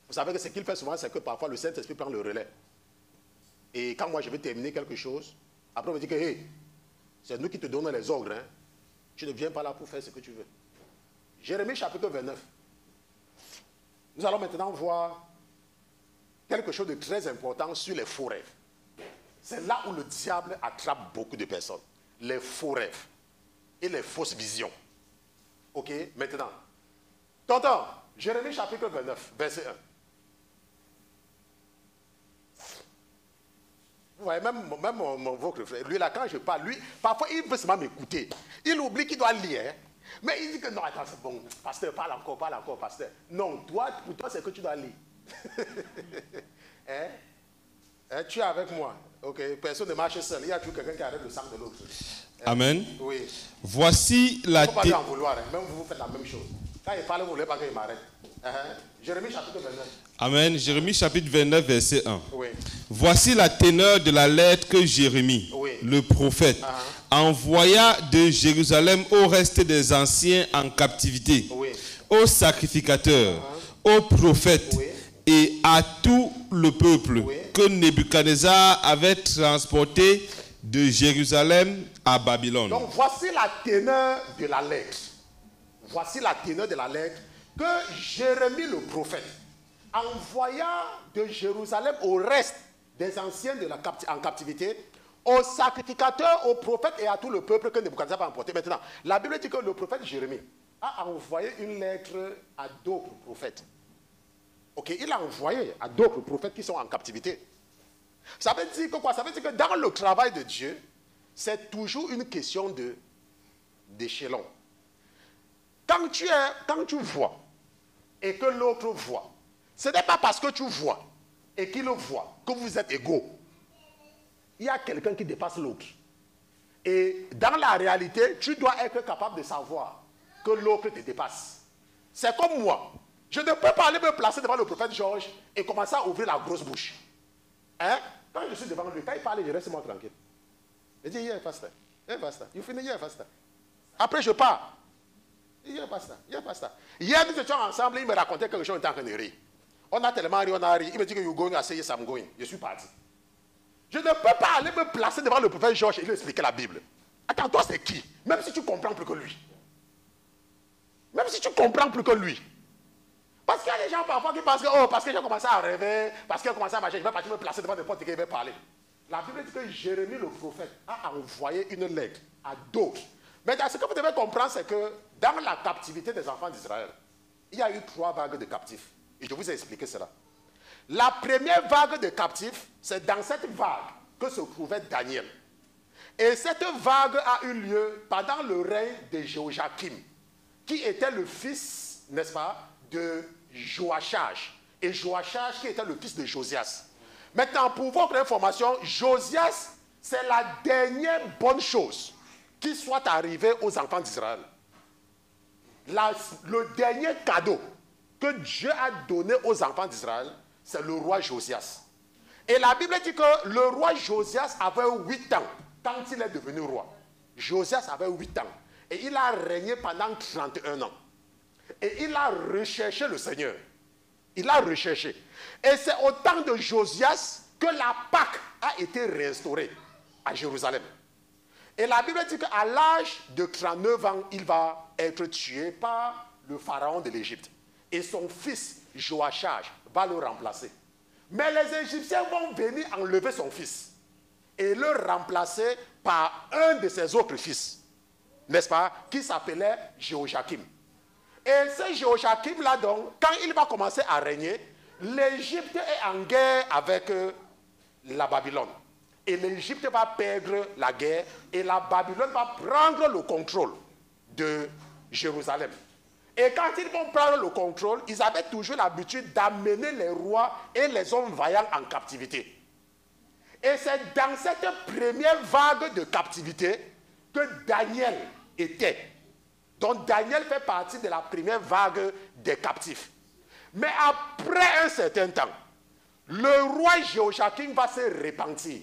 Vous savez que ce qu'il fait souvent, c'est que parfois le Saint-Esprit prend le relais. Et quand moi je vais terminer quelque chose, après on me dit que hey, c'est nous qui te donnons les ordres. Hein. Tu ne viens pas là pour faire ce que tu veux. Jérémie chapitre 29. Nous allons maintenant voir quelque chose de très important sur les faux rêves. C'est là où le diable attrape beaucoup de personnes. Les faux rêves et les fausses visions. Ok, maintenant. Tonton, Jérémie chapitre 29, verset 1. Vous voyez, même votre frère, lui là, quand je parle, lui, parfois il veut seulement m'écouter. Il oublie qu'il doit lire. Hein? Mais il dit que non, attends, c'est bon, pasteur, parle encore, pasteur. Non, toi, pour toi, c'est que tu dois lire. Hein? Hein? Tu es avec moi. Ok, personne ne marche seul. Il y a toujours quelqu'un qui arrête le sang de l'autre. Hein? Amen. Oui. Voici la... Il ne faut pas en vouloir. Hein? Même vous faites la même chose. Quand il parle, vous ne voulez pas qu'il m'arrête. Jérémie chapitre 29. Amen. Jérémie chapitre 29, verset 1. Oui. Voici la teneur de la lettre que Jérémie, le prophète, envoya de Jérusalem au reste des anciens en captivité, aux sacrificateurs, aux prophètes et à tout le peuple que Nebuchadnezzar avait transporté de Jérusalem à Babylone. Donc voici la teneur de la lettre. Voici la teneur de la lettre que Jérémie le prophète envoya de Jérusalem au reste des anciens en captivité, aux sacrificateurs, aux prophètes et à tout le peuple que Nebuchadnezzar a emporté. Maintenant, la Bible dit que le prophète Jérémie a envoyé une lettre à d'autres prophètes. Ok, il a envoyé à d'autres prophètes qui sont en captivité. Ça veut dire que quoi? Ça veut dire que dans le travail de Dieu, c'est toujours une question d'échelon. Quand tu vois et que l'autre voit, ce n'est pas parce que tu vois et qu'il le voit que vous êtes égaux. Il y a quelqu'un qui dépasse l'autre. Et dans la réalité, tu dois être capable de savoir que l'autre te dépasse. C'est comme moi. Je ne peux pas aller me placer devant le prophète Georges et commencer à ouvrir la grosse bouche. Hein? Quand je suis devant lui, quand il parle, je reste moi tranquille. Je dis, yeah, pastor. Yeah, pastor. You finish, yeah, pastor. Après, je pars. Yeah, pastor. Yeah, pastor. Hier, nous étions ensemble, il me racontait quelque chose en tant que rire. On a tellement ri, on a ri. Il me dit que you're going, I say yes, I'm going. Je suis parti. Je ne peux pas aller me placer devant le prophète Georges et lui expliquer la Bible. Attends, toi, c'est qui? Même si tu comprends plus que lui. Même si tu comprends plus que lui. Parce qu'il y a des gens parfois qui pensent que, oh, parce que j'ai commencé à rêver, parce qu'il a commencé à marcher, je vais partir me placer devant n'importe qui, il va parler. La Bible dit que Jérémie le prophète a envoyé une lettre à d'autres. Mais ce que vous devez comprendre, c'est que dans la captivité des enfants d'Israël, il y a eu 3 vagues de captifs. Et je vous ai expliqué cela. La première vague de captifs, c'est dans cette vague que se trouvait Daniel. Et cette vague a eu lieu pendant le règne de Joachim, qui était le fils, n'est-ce pas, de Joachim. Et Joachim qui était le fils de Josias. Maintenant, pour votre information, Josias, c'est la dernière bonne chose qui soit arrivée aux enfants d'Israël. Le dernier cadeau que Dieu a donné aux enfants d'Israël, c'est le roi Josias. Et la Bible dit que le roi Josias avait 8 ans quand il est devenu roi. Josias avait 8 ans. Et il a régné pendant 31 ans. Et il a recherché le Seigneur. Il a recherché. Et c'est au temps de Josias que la Pâque a été restaurée à Jérusalem. Et la Bible dit qu'à l'âge de 39 ans, il va être tué par le pharaon de l'Égypte. Et son fils, Joachim, va le remplacer. Mais les Égyptiens vont venir enlever son fils et le remplacer par un de ses autres fils, n'est-ce pas, qui s'appelait Jéhoiakim. Et ce Jéhoiakim-là, donc, quand il va commencer à régner, l'Égypte est en guerre avec la Babylone. Et l'Égypte va perdre la guerre et la Babylone va prendre le contrôle de Jérusalem. Et quand ils vont prendre le contrôle, ils avaient toujours l'habitude d'amener les rois et les hommes vaillants en captivité. Et c'est dans cette première vague de captivité que Daniel était. Donc Daniel fait partie de la première vague des captifs. Mais après un certain temps, le roi Jéhoiakim va se repentir.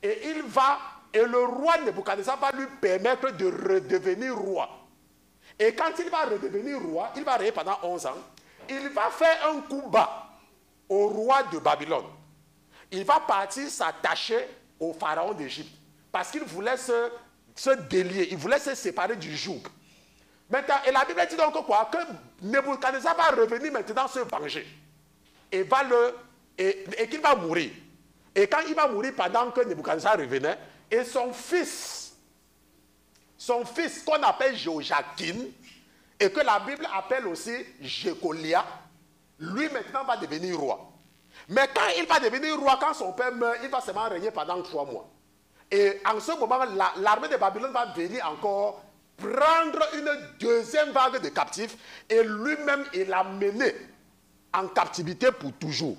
Et le roi Nebuchadnezzar va lui permettre de redevenir roi. Et quand il va redevenir roi, il va régner pendant 11 ans. Il va faire un coup bas au roi de Babylone. Il va partir s'attacher au pharaon d'Égypte. Parce qu'il voulait se délier, il voulait se séparer du joug. Maintenant, et la Bible dit donc quoi? Que Nebuchadnezzar va revenir maintenant se venger. Et qu'il va mourir. Et quand il va mourir pendant que Nebuchadnezzar revenait, et son fils qu'on appelle Jéhoiakim, et que la Bible appelle aussi Jécolia, lui maintenant va devenir roi. Mais quand il va devenir roi, quand son père meurt, il va seulement régner pendant 3 mois. Et en ce moment, l'armée de Babylone va venir encore prendre une deuxième vague de captifs, et lui-même, il l'a mené en captivité pour toujours.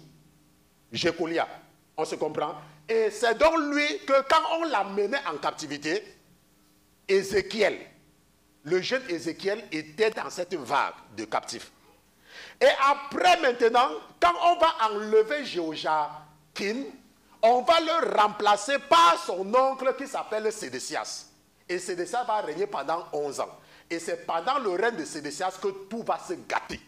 Jécolia, on se comprend? Et c'est donc lui que quand on l'a mené en captivité, Ézéchiel, le jeune Ézéchiel était dans cette vague de captifs. Et après maintenant, quand on va enlever Jéhoiakim, on va le remplacer par son oncle qui s'appelle Sédécias. Et Sédécias va régner pendant 11 ans. Et c'est pendant le règne de Sédécias que tout va se gâter.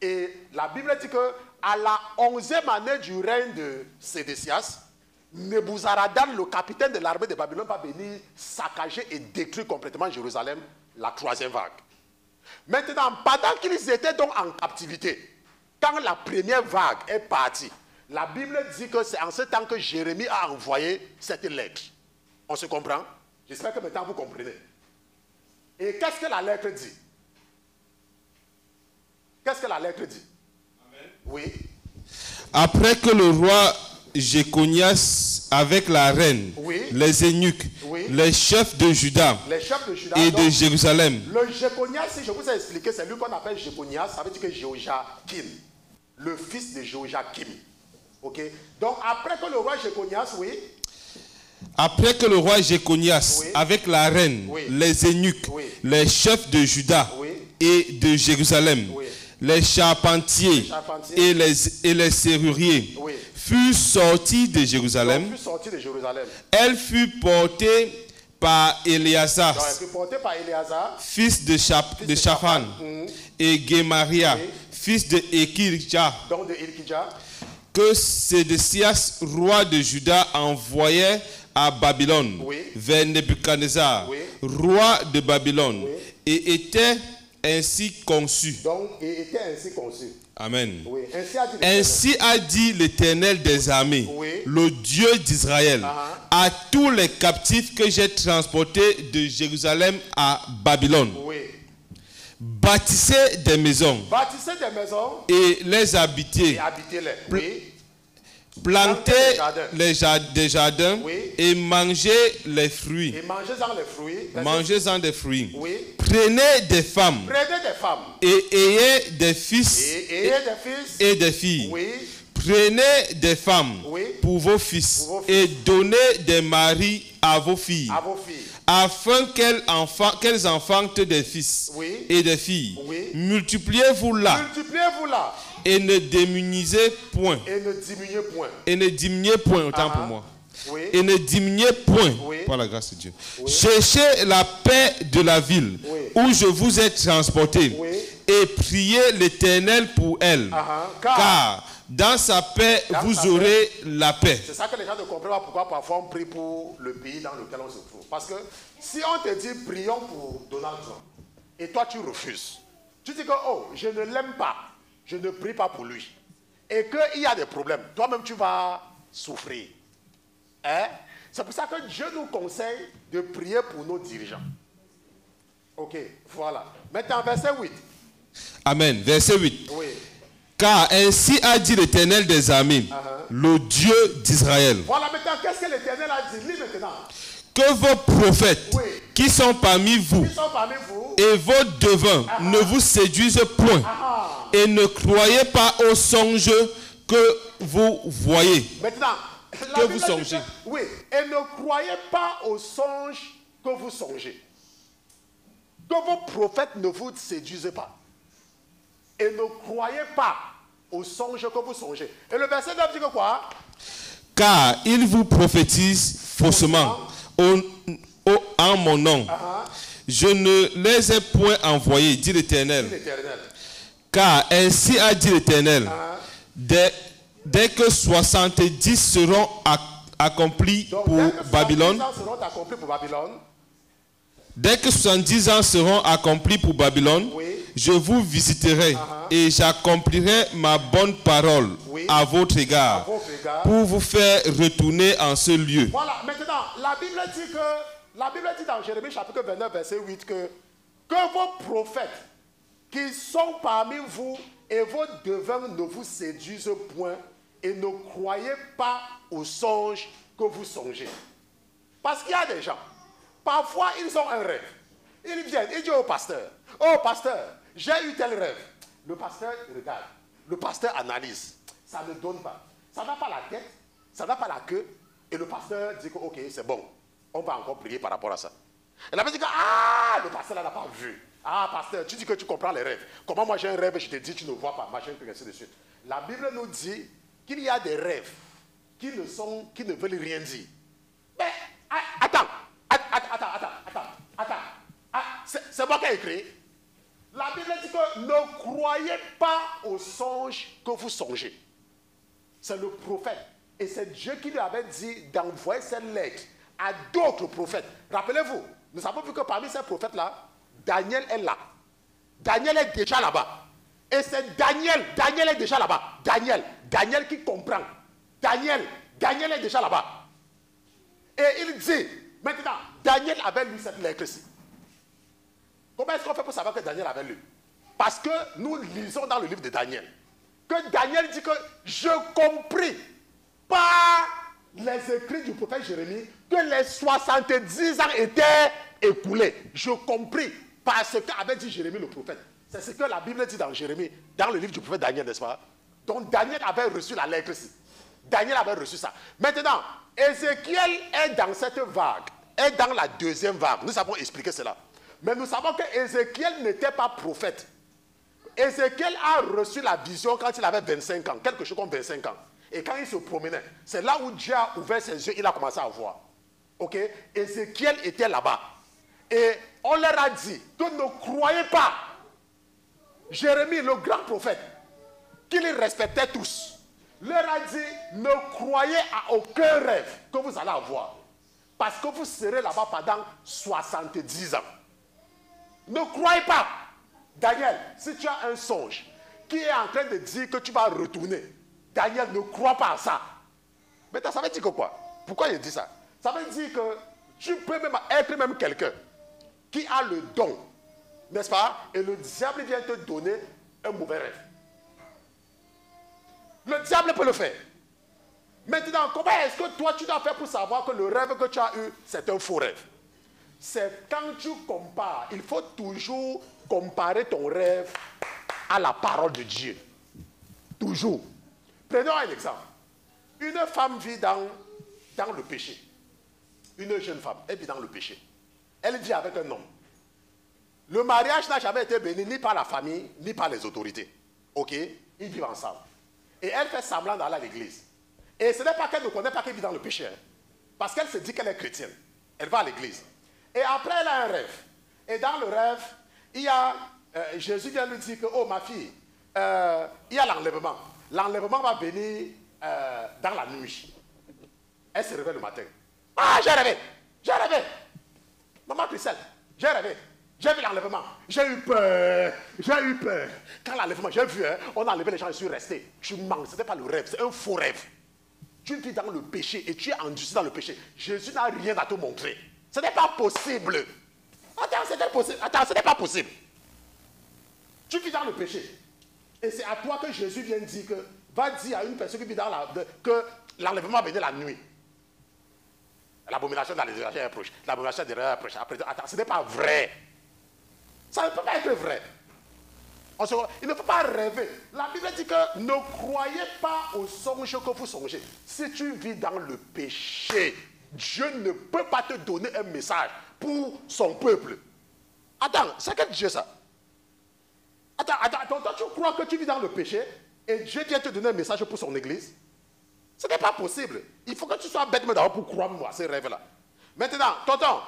Et la Bible dit qu'à la 11e année du règne de Sédécias, Nebuzaradan, le capitaine de l'armée de Babylone, va venir saccager et détruire complètement Jérusalem, la 3e vague. Maintenant, pendant qu'ils étaient donc en captivité, quand la première vague est partie, la Bible dit que c'est en ce temps que Jérémie a envoyé cette lettre. On se comprend? J'espère que maintenant vous comprenez. Et qu'est-ce que la lettre dit? Qu'est-ce que la lettre dit? Amen. Oui. Après que le roi Jéconias avec la reine, oui, les eunuques, oui, les chefs de Juda, et de Jérusalem. Le Jéconias, si je vous ai expliqué, c'est lui qu'on appelle Jéconias, ça veut dire que Jéhoiakim, le fils de Jéhoiakim. Ok. Donc après que le roi Jéconias, oui. Après que le roi Jéconias, oui, avec la reine, oui, les eunuques, oui, les chefs de Juda, oui, et de Jérusalem, oui, les charpentiers et les serruriers, oui, fut sortie de Jérusalem. Elle fut portée par Éléazar, fils de Shaphan, et Gemaria, oui, fils de Ékidja, que Sédécias, roi de Juda, envoyait à Babylone, oui, vers Nebuchadnezzar, oui, roi de Babylone, oui, et était ainsi conçu. Donc, il était ainsi conçu. Amen. Oui. Ainsi a dit l'Éternel des armées, oui, le Dieu d'Israël, à tous les captifs que j'ai transportés de Jérusalem à Babylone. Oui. Bâtissez des maisons, et les habitez. Oui. Plantez des jardins, oui, et mangez les fruits. Mangez-en des fruits. Oui. Prenez des femmes, et ayez des fils, et des filles. Oui. Prenez des femmes, oui, pour vos fils, et donnez des maris à vos filles, afin qu'elles enfantent des fils, oui, et des filles. Oui. Multipliez-vous là. Et ne diminuez point. Et ne diminuez point, autant pour moi. Oui. Et ne diminuez point, oui, par la grâce de Dieu. Oui. Cherchez la paix de la ville, oui, où je vous ai transporté, oui, et priez l'Éternel pour elle. Car dans sa paix, vous aurez la paix. C'est ça que les gens ne comprennent pas pourquoi parfois on prie pour le pays dans lequel on se trouve. Parce que si on te dit prions pour Donald Trump, et toi tu refuses, tu dis que oh, je ne l'aime pas. Je ne prie pas pour lui. Et qu'il y a des problèmes. Toi-même, tu vas souffrir. Hein? C'est pour ça que Dieu nous conseille de prier pour nos dirigeants. Ok, voilà. Maintenant, verset 8. Amen. Verset 8. Oui. Car ainsi a dit l'Éternel des armées, le Dieu d'Israël. Voilà, maintenant, qu'est-ce que l'Éternel a dit? Lis maintenant. Que vos prophètes, oui, qui sont parmi vous, et vos devins ne vous séduisent point. Et ne croyez pas aux songes que vous voyez. Maintenant, que vous songez. Oui, et ne croyez pas aux songes que vous songez. Que vos prophètes ne vous séduisent pas. Et ne croyez pas aux songes que vous songez. Et le verset 9 dit que quoi? Car ils vous prophétisent faussement en mon nom. Je ne les ai point envoyés, dit l'Éternel. Car ainsi a dit l'Éternel, dès que 70 seront accomplis pour Babylone, dès que 70 ans seront accomplis pour Babylone, je vous visiterai et j'accomplirai ma bonne parole à votre égard pour vous faire retourner en ce lieu. Voilà, maintenant, la Bible dit dans Jérémie chapitre 29, verset 8 que vos prophètes qui sont parmi vous et vos devins ne vous séduisent point et ne croyez pas aux songes que vous songez. Parce qu'il y a des gens, parfois ils ont un rêve. Ils viennent, ils disent au pasteur, oh pasteur, j'ai eu tel rêve. Le pasteur regarde, le pasteur analyse, ça ne donne pas. Ça n'a pas la tête, ça n'a pas la queue, et le pasteur dit que ok, c'est bon, on va encore prier par rapport à ça. Et la personne dit que ah, le pasteur n'a pas vu. Ah, pasteur, tu dis que tu comprends les rêves. Comment moi j'ai un rêve et je te dis tu ne vois pas, machin, ainsi de suite. La Bible nous dit qu'il y a des rêves qui ne veulent rien dire. Mais attends. C'est moi qui ai écrit. La Bible dit que ne croyez pas aux songes que vous songez. C'est le prophète. Et c'est Dieu qui lui avait dit d'envoyer cette lettre à d'autres prophètes. Rappelez-vous, nous avons vu que parmi ces prophètes-là, Daniel est là. Daniel est déjà là-bas. Et c'est Daniel est déjà là-bas. Daniel qui comprend. Daniel est déjà là-bas. Et il dit, maintenant, Daniel avait lu cette lettre-ci. Comment est-ce qu'on fait pour savoir que Daniel avait lu? Parce que nous lisons dans le livre de Daniel que Daniel dit que je compris par les écrits du prophète Jérémie que les 70 ans étaient écoulés. Je compris par ce qu'avait dit Jérémie le prophète. C'est ce que la Bible dit dans Jérémie, dans le livre du prophète Daniel, n'est-ce pas? Donc Daniel avait reçu la lettre ici. Daniel avait reçu ça. Maintenant, Ézéchiel est dans cette vague, est dans la deuxième vague. Nous avons expliqué cela. Mais nous savons que Ézéchiel n'était pas prophète. Ézéchiel a reçu la vision quand il avait 25 ans, quelque chose comme 25 ans. Et quand il se promenait, c'est là où Dieu a ouvert ses yeux, il a commencé à voir. Ok? Ézéchiel était là-bas. Et on leur a dit que ne croyez pas. Jérémie, le grand prophète, qu'il respectait tous, leur a dit ne croyez à aucun rêve que vous allez avoir. Parce que vous serez là-bas pendant 70 ans. Ne croyez pas. Daniel, si tu as un songe qui est en train de dire que tu vas retourner, Daniel, ne crois pas à ça. Mais ça veut dire que quoi? Pourquoi il dit ça? Ça veut dire que tu peux même être même quelqu'un qui a le don, n'est-ce pas? Et le diable vient te donner un mauvais rêve. Le diable peut le faire. Maintenant, comment est-ce que toi tu dois faire pour savoir que le rêve que tu as eu, c'est un faux rêve? C'est quand tu compares, il faut toujours comparer ton rêve à la parole de Dieu. Toujours. Prenons un exemple. Une femme vit dans le péché. Une jeune femme, elle vit dans le péché. Elle vit avec un homme. Le mariage n'a jamais été béni ni par la famille, ni par les autorités. Ok? Ils vivent ensemble. Et elle fait semblant d'aller à l'église. Et ce n'est pas qu'elle ne connaît pas qu'elle vit dans le péché. Hein, parce qu'elle se dit qu'elle est chrétienne. Elle va à l'église. Et après, elle a un rêve. Et dans le rêve, il y a... Jésus vient lui dire que, oh ma fille, il y a l'enlèvement. L'enlèvement va venir dans la nuit. Elle se réveille le matin. Ah, j'ai rêvé. Maman Christelle, j'ai rêvé. J'ai vu l'enlèvement. J'ai eu peur. Quand l'enlèvement, j'ai vu, hein, on a enlevé les gens, je suis resté. Tu mens, ce n'était pas le rêve, c'est un faux rêve. Tu vis dans le péché et tu es endurci dans le péché. Jésus n'a rien à te montrer. Ce n'est pas possible. Attends, ce n'est pas possible. Tu vis dans le péché. Et c'est à toi que Jésus vient dire que, va dire à une personne qui vit dans que l'enlèvement venait la nuit. L'abomination de la désolation est proche. L'abomination de l'erreur est proche. Après, attends, ce n'est pas vrai. Ça ne peut pas être vrai. Il ne faut pas rêver. La Bible dit que ne croyez pas aux songes que vous songez. Si tu vis dans le péché, Dieu ne peut pas te donner un message pour son peuple. Attends, c'est quel Dieu ça? Attends, tu crois que tu vis dans le péché et Dieu vient te donner un message pour son église? Ce n'est pas possible. Il faut que tu sois bête d'abord pour croire moi ces rêves-là. Maintenant, tonton,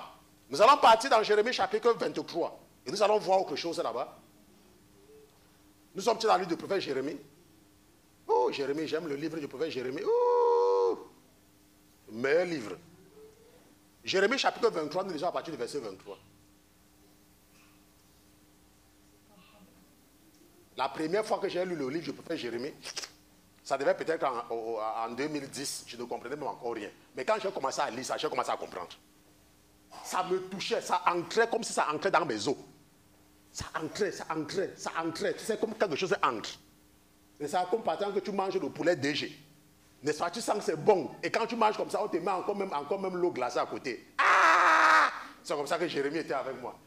nous allons partir dans Jérémie chapitre 23 et nous allons voir quelque chose là-bas. Nous sommes dans le livre du prophète Jérémie. Oh, Jérémie, j'aime le livre du prophète Jérémie. Oh, meilleur livre. Jérémie chapitre 23, nous lisons à partir du verset 23. La première fois que j'ai lu le livre du prophète Jérémie, ça devait peut-être en 2010, je ne comprenais même encore rien. Mais quand j'ai commencé à lire ça, j'ai commencé à comprendre. Ça me touchait, ça entrait comme si ça entrait dans mes os. Ça entrait. Tu sais, comme quelque chose entre. Et ça comme par exemple que tu manges le poulet DG. N'est-ce pas? Tu sens que c'est bon. Et quand tu manges comme ça, on te met encore même l'eau glacée à côté. Ah! C'est comme ça que Jérémie était avec moi.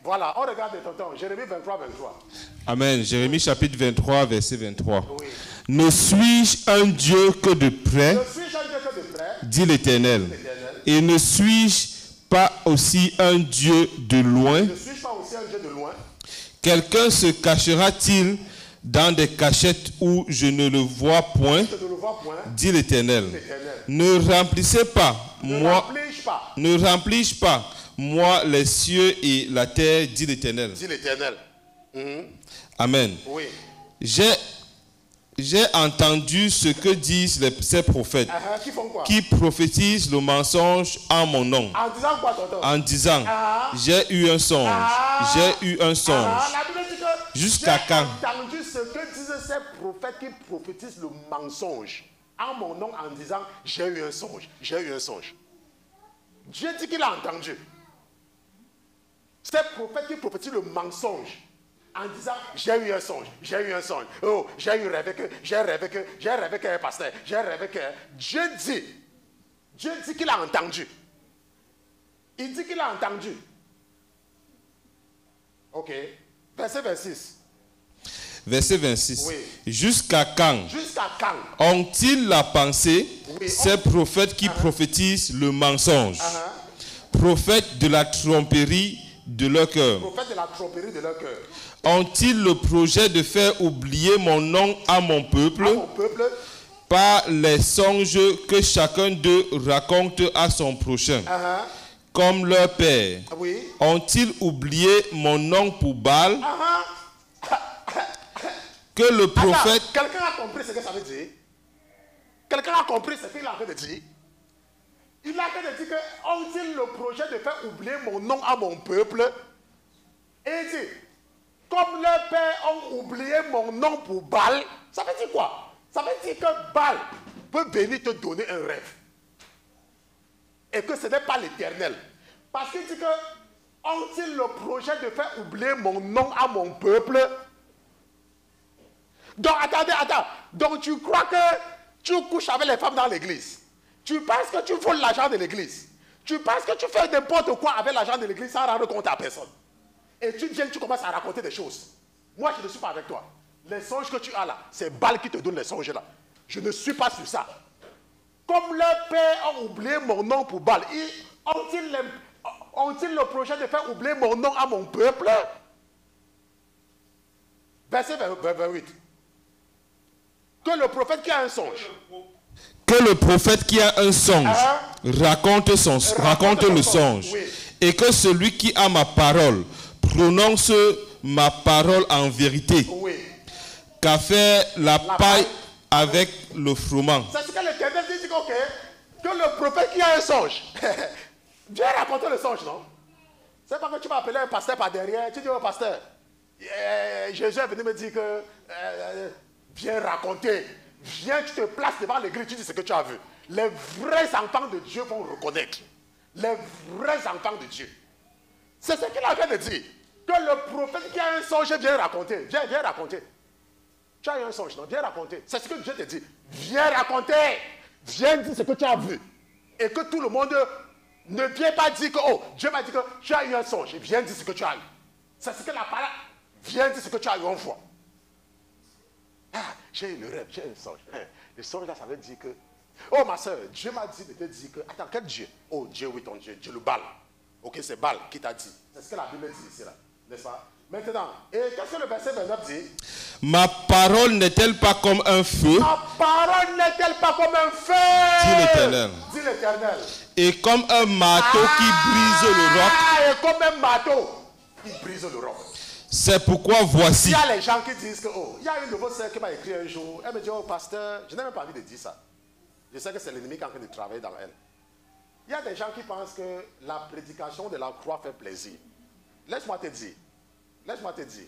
Voilà, on regarde tonton. Jérémie 23, 23. Amen. Jérémie chapitre 23, verset 23. Oui. Ne suis-je un Dieu que de près, dit l'Éternel, et ne suis-je pas aussi un Dieu de loin? Quelqu'un se cachera-t-il dans des cachettes où je ne le vois point, dit l'Éternel. Ne remplissez pas, ne remplis-je pas, moi, les cieux et la terre, dit l'Éternel. Dit l'Éternel. Amen. Oui. J'ai entendu ce que disent ces prophètes Qui font quoi? Qui prophétisent le mensonge en mon nom. En disant quoi, tonton? En disant, j'ai eu un songe, j'ai eu un songe. Jusqu'à quand? J'ai entendu ce que disent ces prophètes qui prophétisent le mensonge en mon nom en disant, j'ai eu un songe, j'ai eu un songe. Dieu dit qu'il a entendu. Ces prophètes qui prophétisent le mensonge en disant, j'ai eu un songe, j'ai eu un songe. Oh, j'ai rêvé qu'un pasteur, j'ai rêvé que... Dieu dit qu'il a entendu. Il dit qu'il a entendu. Ok. Verset 26. Verset 26. Oui. Jusqu'à quand ont-ils la pensée, ces prophètes qui prophétisent le mensonge, prophètes de la tromperie de leur cœur? Prophètes de la tromperie de leur cœur. Ont-ils le projet de faire oublier mon nom à mon peuple, par les songes que chacun d'eux raconte à son prochain, comme leur père? Ont-ils oublié mon nom pour Baal? Que le prophète... Quelqu'un a compris ce que ça veut dire? Quelqu'un a compris ce qu'il a en train de dire? Il a en train de dire que ont-ils le projet de faire oublier mon nom à mon peuple? Et il dit, comme leurs pères ont oublié mon nom pour Baal, ça veut dire quoi? Ça veut dire que Baal peut venir te donner un rêve. Et que ce n'est pas l'Éternel. Parce qu'il dit que ont-ils le projet de faire oublier mon nom à mon peuple? Donc, attends. Donc, tu crois que tu couches avec les femmes dans l'église? Tu penses que tu voles l'argent de l'église? Tu penses que tu fais n'importe quoi avec l'argent de l'église sans rendre compte à personne? Et tu viens, tu commences à raconter des choses. Moi, je ne suis pas avec toi. Les songes que tu as là, c'est Baal qui te donne les songes là. Je ne suis pas sur ça. Comme leurs pères ont oublié mon nom pour Baal, ont-ils le projet de faire oublier mon nom à mon peuple? Verset 28. Que le prophète qui a un songe. Que le prophète qui a un songe raconte le songe. Oui. Et que celui qui a ma parole prononce ma parole en vérité. Oui. Qu'a fait la paille avec le froment. C'est ce que l'Éternel dit, ok. Que le prophète qui a un songe. Dieu a raconté le songe, non? C'est pas que tu vas appeler un pasteur par derrière. Tu dis au pasteur, Jésus est venu me dire que viens raconter. Viens, tu te places devant l'église, tu dis ce que tu as vu. Les vrais enfants de Dieu vont reconnaître. Les vrais enfants de Dieu. C'est ce qu'il a fait de dire. Que le prophète qui a un songe vient raconter. Viens raconter. Tu as eu un songe, non? Viens raconter. C'est ce que Dieu te dit. Viens raconter. Viens dire ce que tu as vu. Et que tout le monde ne vient pas dire que, oh, Dieu m'a dit que tu as eu un songe. Viens dire ce que tu as eu. C'est ce que la parole. Viens dire ce que tu as eu une fois. Ah, j'ai eu le rêve, j'ai un songe. Le songe là, ça veut dire que, oh ma soeur, Dieu m'a dit de te dire que, attends, quel Dieu? Oh Dieu, oui, ton Dieu, Dieu le Baal. Ok, c'est Baal qui t'a dit. C'est ce que la Bible dit ici, là, n'est-ce pas? Maintenant, et qu'est-ce que le verset 29 dit? Ma parole n'est-elle pas comme un feu? Ma parole n'est-elle pas comme un feu? Dit l'Éternel. Dit l'Éternel. Et comme un marteau qui brise le roc. Et comme un marteau qui brise le roc. C'est pourquoi voici. Il y a les gens qui disent que, oh, il y a une de vos sœurs qui m'a écrit un jour. Elle me dit, oh pasteur, je n'ai même pas envie de dire ça. Je sais que c'est l'ennemi qui est en train de travailler dans elle. Il y a des gens qui pensent que la prédication de la croix fait plaisir. Laisse-moi te dire. Laisse-moi te dire.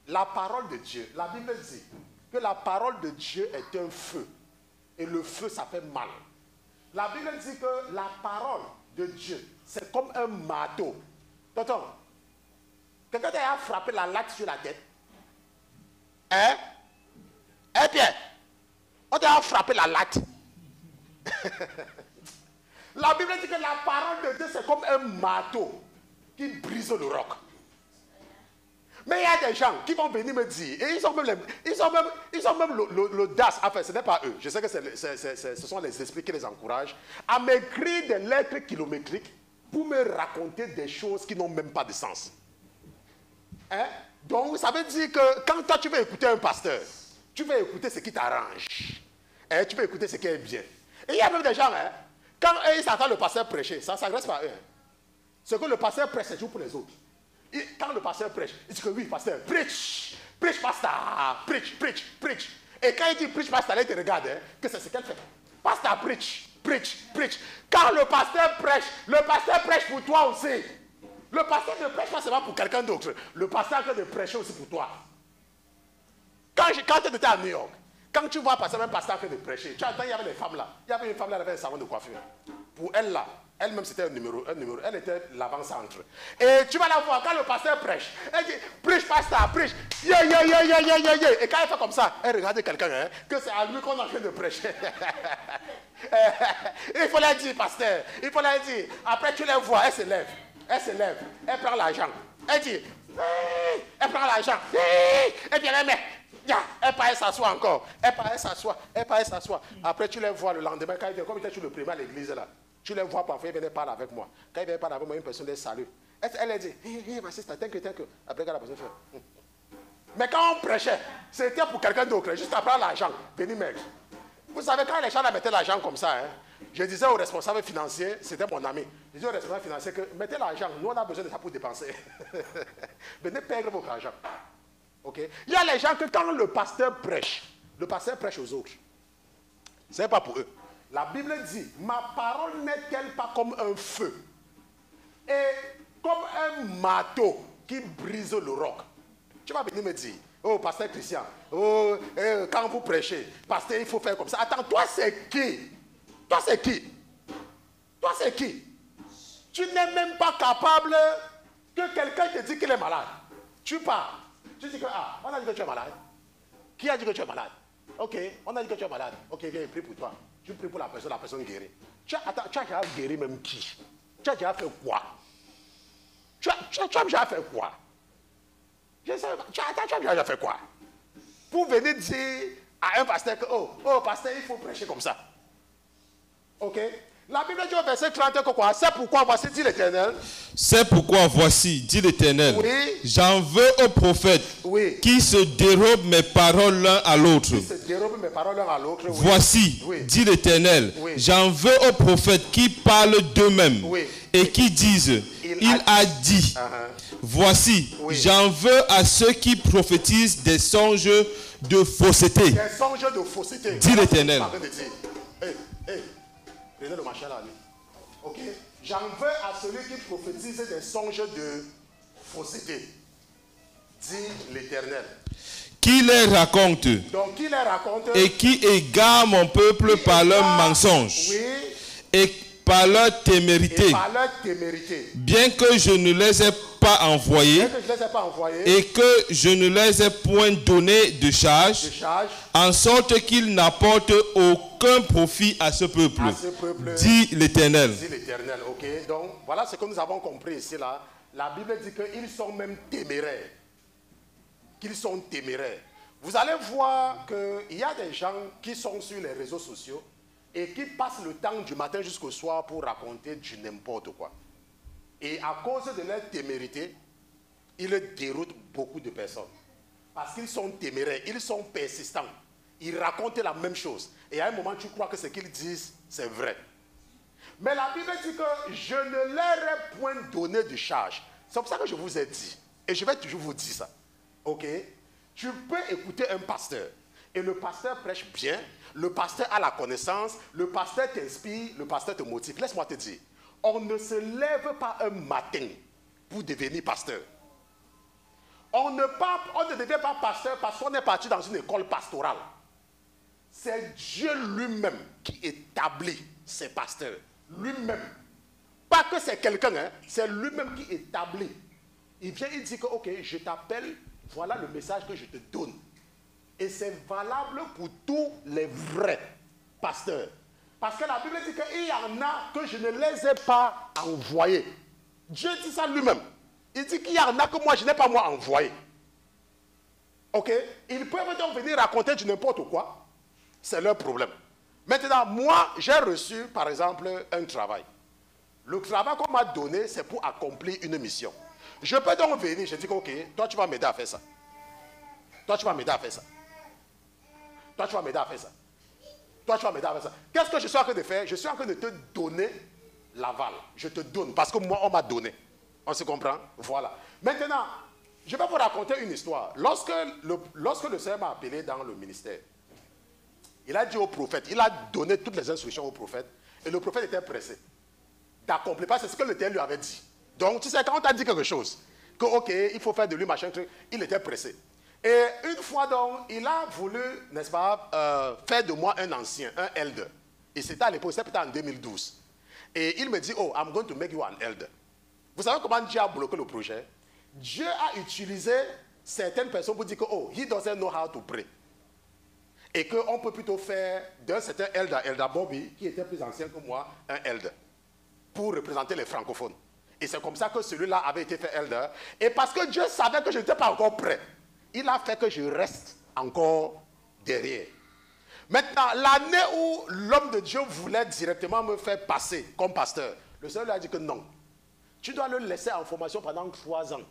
La parole de Dieu, la Bible dit que la parole de Dieu est un feu. Et le feu, ça fait mal. La Bible dit que la parole de Dieu, c'est comme un marteau. Tonton, quelqu'un t'a frappé la latte sur la tête? Hein? Eh bien, on t'a frappé la latte. La Bible dit que la parole de Dieu, c'est comme un marteau qui brise le roc. Mais il y a des gens qui vont venir me dire, et ils ont même l'audace, enfin ce n'est pas eux, je sais que ce sont les esprits qui les encouragent, à m'écrire des lettres kilométriques pour me raconter des choses qui n'ont même pas de sens. Hein? Donc ça veut dire que quand toi tu veux écouter un pasteur, tu veux écouter ce qui t'arrange. Hein? Tu veux écouter ce qui est bien. Et il y a même des gens, hein, quand ils s'entendent le pasteur prêcher, ça ne s'agresse pas à eux. Hein. Ce que le pasteur prêche, c'est toujours pour les autres. Et quand le pasteur prêche, il dit que oui, pasteur, preach, preach, pasteur, preach, preach, preach. Et quand il dit preach, pasteur, il te regarde, hein, que c'est ce qu'elle fait. Pasteur, preach, preach, preach. Quand le pasteur prêche pour toi aussi. Le pasteur ne prêche pas seulement pour quelqu'un d'autre. Le pasteur a de prêcher aussi pour toi. Quand tu étais à New York, quand tu vois passer un pasteur qui de prêcher, tu entends, il y avait des femmes là. Il y avait une femme là, elle avait un salon de coiffure. Pour elle là, elle-même c'était un numéro. Elle était l'avant-centre. Et tu vas la voir, quand le pasteur prêche, elle dit, preach pasteur, preach. Yeah, yeah, yeah, yeah, yeah, yeah, yeah. Et quand elle fait comme ça, elle regarde quelqu'un, hein, que c'est à lui qu'on est en train de prêcher. Il faut la dire, pasteur. Il faut la dire. Après tu les vois, elle se lève. Elle se lève. Elle prend l'argent. Elle dit, elle prend l'argent. Et puis elle met. Elle part s'asseoir encore. Elle part s'asseoir. Après, tu les vois le lendemain, quand il vient, comme il était sur le premier à l'église là, tu les vois parfois, ils viennent parler avec moi. Quand ils viennent parler avec moi, une personne les salue. Elle a dit, hey, ma sister, thank you. Après, quand la personne fait. Mais quand on prêchait, c'était pour quelqu'un d'autre, juste après l'argent. Venez, mec. Vous savez, quand les gens mettaient l'argent comme ça, hein, je disais aux responsables financiers, c'était mon ami, je disais aux responsables financiers que mettez l'argent, nous on a besoin de ça pour dépenser. Venez perdre votre argent. Okay? Il y a les gens que quand le pasteur prêche aux autres. Ce n'est pas pour eux. La Bible dit, ma parole n'est-elle pas comme un feu et comme un marteau qui brise le roc. Tu vas venir me dire, oh pasteur Christian, oh, quand vous prêchez, pasteur il faut faire comme ça. Attends, toi c'est qui? Toi c'est qui? Toi c'est qui? Tu n'es même pas capable que quelqu'un te dise qu'il est malade. Tu pars. Tu dis que, ah, on a dit que tu es malade. Qui a dit que tu es malade? Ok, on a dit que tu es malade. Ok, viens, prie pour toi. Tu pries pour la personne guérit. Attends, tu as déjà guéri même qui? Tu as déjà fait quoi? Tu as déjà fait quoi? Je sais, tu as déjà fait quoi? Pour venir dire à un pasteur que, oh, pasteur, il faut prêcher comme ça. Ok? La Bible dit au verset 30 que quoi? C'est pourquoi voici, dit l'Éternel. C'est pourquoi voici, dit l'Éternel. Oui. J'en veux aux prophètes qui se dérobent mes paroles l'un à l'autre. Oui. Voici, dit l'Éternel. J'en veux aux prophètes qui parlent d'eux-mêmes et qui disent, il a dit. Voici, j'en veux à ceux qui prophétisent des songes de fausseté. Des songes de fausseté. Dit l'Éternel. Prenez le machin là. Ok. J'en veux à celui qui prophétise des songes de fausseté. Dit l'Éternel. Qui les raconte. Donc, qui les raconte. Et qui égare mon peuple par leurs mensonges. Oui. Et par leur témérité. Bien que je ne les ai pas envoyés. Et que je ne les ai point donné de charge. En sorte qu'ils n'apportent aucun profit à ce peuple. Dit l'Éternel. Dit l'Éternel, ok. Donc, voilà ce que nous avons compris ici là. La Bible dit qu'ils sont même téméraires. Qu'ils sont téméraires. Vous allez voir qu'il y a des gens qui sont sur les réseaux sociaux et qui passent le temps du matin jusqu'au soir pour raconter du n'importe quoi. Et à cause de leur témérité, ils déroutent beaucoup de personnes. Parce qu'ils sont téméraires, ils sont persistants. Ils racontent la même chose. Et à un moment, tu crois que ce qu'ils disent, c'est vrai. Mais la Bible dit que je ne leur ai point donné de charge. C'est pour ça que je vous ai dit. Et je vais toujours vous dire ça. Ok? Tu peux écouter un pasteur. Et le pasteur prêche bien. Le pasteur a la connaissance. Le pasteur t'inspire. Le pasteur te motive. Laisse-moi te dire. On ne se lève pas un matin pour devenir pasteur. On ne devient pas pasteur parce qu'on est parti dans une école pastorale. C'est Dieu lui-même qui établit ses pasteurs. Lui-même. Pas que c'est quelqu'un, hein, c'est lui-même qui établit. Il vient, il dit que, ok, je t'appelle, voilà le message que je te donne. Et c'est valable pour tous les vrais pasteurs. Parce que la Bible dit qu'il y en a que je ne les ai pas envoyés. Dieu dit ça lui-même. Il dit qu'il y en a que moi, je n'ai pas moi envoyé. Ok? Ils peuvent donc venir raconter du n'importe quoi. C'est leur problème. Maintenant, moi, j'ai reçu, par exemple, un travail. Le travail qu'on m'a donné, c'est pour accomplir une mission. Je peux donc venir, je dis que, ok, toi, tu vas m'aider à faire ça. Toi, tu vas m'aider à faire ça. Toi, tu vas m'aider à faire ça. Toi, tu vas m'aider à faire ça. Qu'est-ce que je suis en train de faire? Je suis en train de te donner l'aval. Je te donne, parce que moi, on m'a donné. On se comprend? Voilà. Maintenant, je vais vous raconter une histoire. Lorsque le Seigneur m'a appelé dans le ministère, il a dit au prophète, il a donné toutes les instructions au prophète, et le prophète était pressé d'accomplir, parce que c'est ce que l'Éternel lui avait dit. Donc, tu sais, quand on t'a dit quelque chose, que ok, il faut faire de lui machin truc, il était pressé. Et une fois donc, il a voulu, n'est-ce pas, faire de moi un ancien, un elder. Et c'était à l'époque, c'était peut-être en 2012. Et il me dit, oh, I'm going to make you an elder. Vous savez comment Dieu a bloqué le projet? Dieu a utilisé certaines personnes pour dire que, oh, he doesn't know how to pray. Et qu'on peut plutôt faire d'un certain elder, Elder Bobby, qui était plus ancien que moi, un elder, pour représenter les francophones. Et c'est comme ça que celui-là avait été fait elder. Et parce que Dieu savait que je n'étais pas encore prêt, il a fait que je reste encore derrière. Maintenant, l'année où l'homme de Dieu voulait directement me faire passer comme pasteur, le Seigneur lui a dit que non. Tu dois le laisser en formation pendant 3 ans.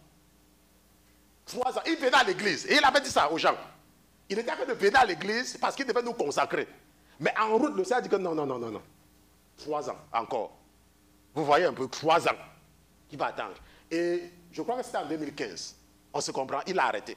3 ans. Il venait à l'église et il avait dit ça aux gens. Il était en train de venir à l'église parce qu'il devait nous consacrer. Mais en route, le Seigneur a dit que non, non, non, non, non. 3 ans encore. Vous voyez un peu, 3 ans. Il va attendre. Et je crois que c'était en 2015. On se comprend, il a arrêté.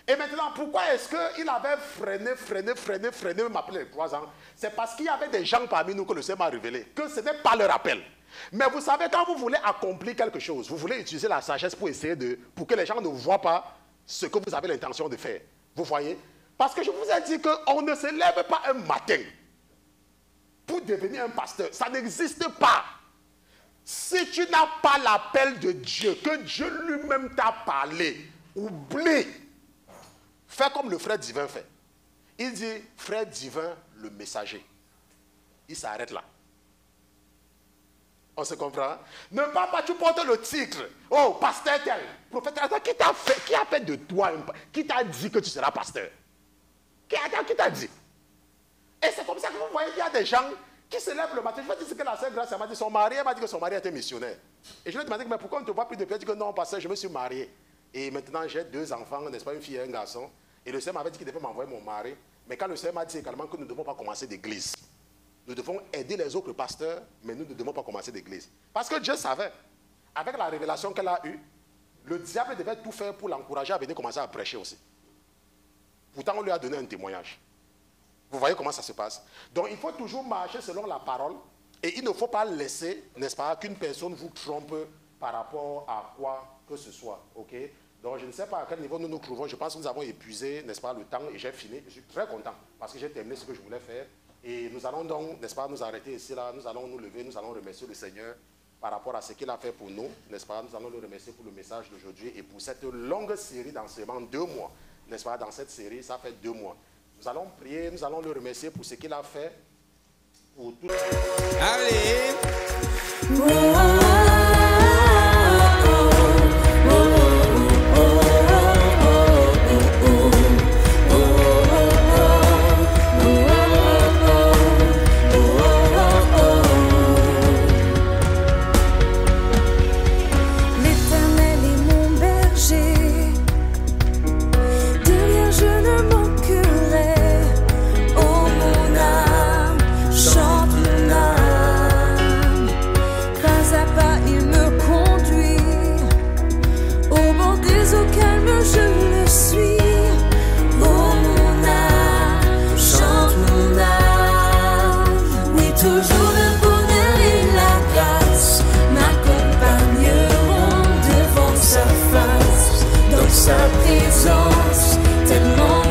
Et maintenant, pourquoi est-ce qu'il avait freiné, m'appeler les 3 ans? C'est parce qu'il y avait des gens parmi nous que le Seigneur m'a révélé, que ce n'est pas leur appel. Mais vous savez, quand vous voulez accomplir quelque chose, vous voulez utiliser la sagesse pour essayer pour que les gens ne voient pas ce que vous avez l'intention de faire. Vous voyez? Parce que je vous ai dit qu'on ne se lève pas un matin pour devenir un pasteur. Ça n'existe pas. Si tu n'as pas l'appel de Dieu, que Dieu lui-même t'a parlé, oublie. Fais comme le frère divin fait. Il dit, frère divin, le messager. Il s'arrête là. On se comprend? Ne va pas, tu portes le titre. Oh, pasteur tel, prophète tel. Qui a fait de toi qui t'a dit que tu seras pasteur? Qui t'a dit? Et c'est comme ça que vous voyez qu'il y a des gens qui se lèvent le matin. Je vais dire ce que la sœur Grâce m'a dit. Son mari, elle m'a dit que son mari était missionnaire. Et je lui ai demandé, mais pourquoi on ne te voit plus depuis? Elle dit que non, pasteur, je me suis marié. Et maintenant, j'ai 2 enfants, n'est-ce pas, une fille et un garçon. Et le Seigneur m'avait dit qu'il devait m'envoyer mon mari. Mais quand le Seigneur m'a dit également que nous ne devons pas commencer d'église. Nous devons aider les autres pasteurs, mais nous ne devons pas commencer d'église. Parce que Dieu savait, avec la révélation qu'elle a eue, le diable devait tout faire pour l'encourager à venir commencer à prêcher aussi. Pourtant, on lui a donné un témoignage. Vous voyez comment ça se passe? Donc, il faut toujours marcher selon la parole. Et il ne faut pas laisser, n'est-ce pas, qu'une personne vous trompe par rapport à quoi que ce soit. Ok? Donc, je ne sais pas à quel niveau nous nous trouvons. Je pense que nous avons épuisé, n'est-ce pas, le temps et j'ai fini. Je suis très content parce que j'ai terminé ce que je voulais faire. Et nous allons donc, n'est-ce pas, nous arrêter ici, là. Nous allons nous lever, nous allons remercier le Seigneur par rapport à ce qu'il a fait pour nous, n'est-ce pas? Nous allons le remercier pour le message d'aujourd'hui et pour cette longue série d'enseignements, 2 mois, n'est-ce pas? Dans cette série, ça fait 2 mois. Nous allons prier, nous allons le remercier pour ce qu'il a fait pour tout. Allez! sa présence, tellement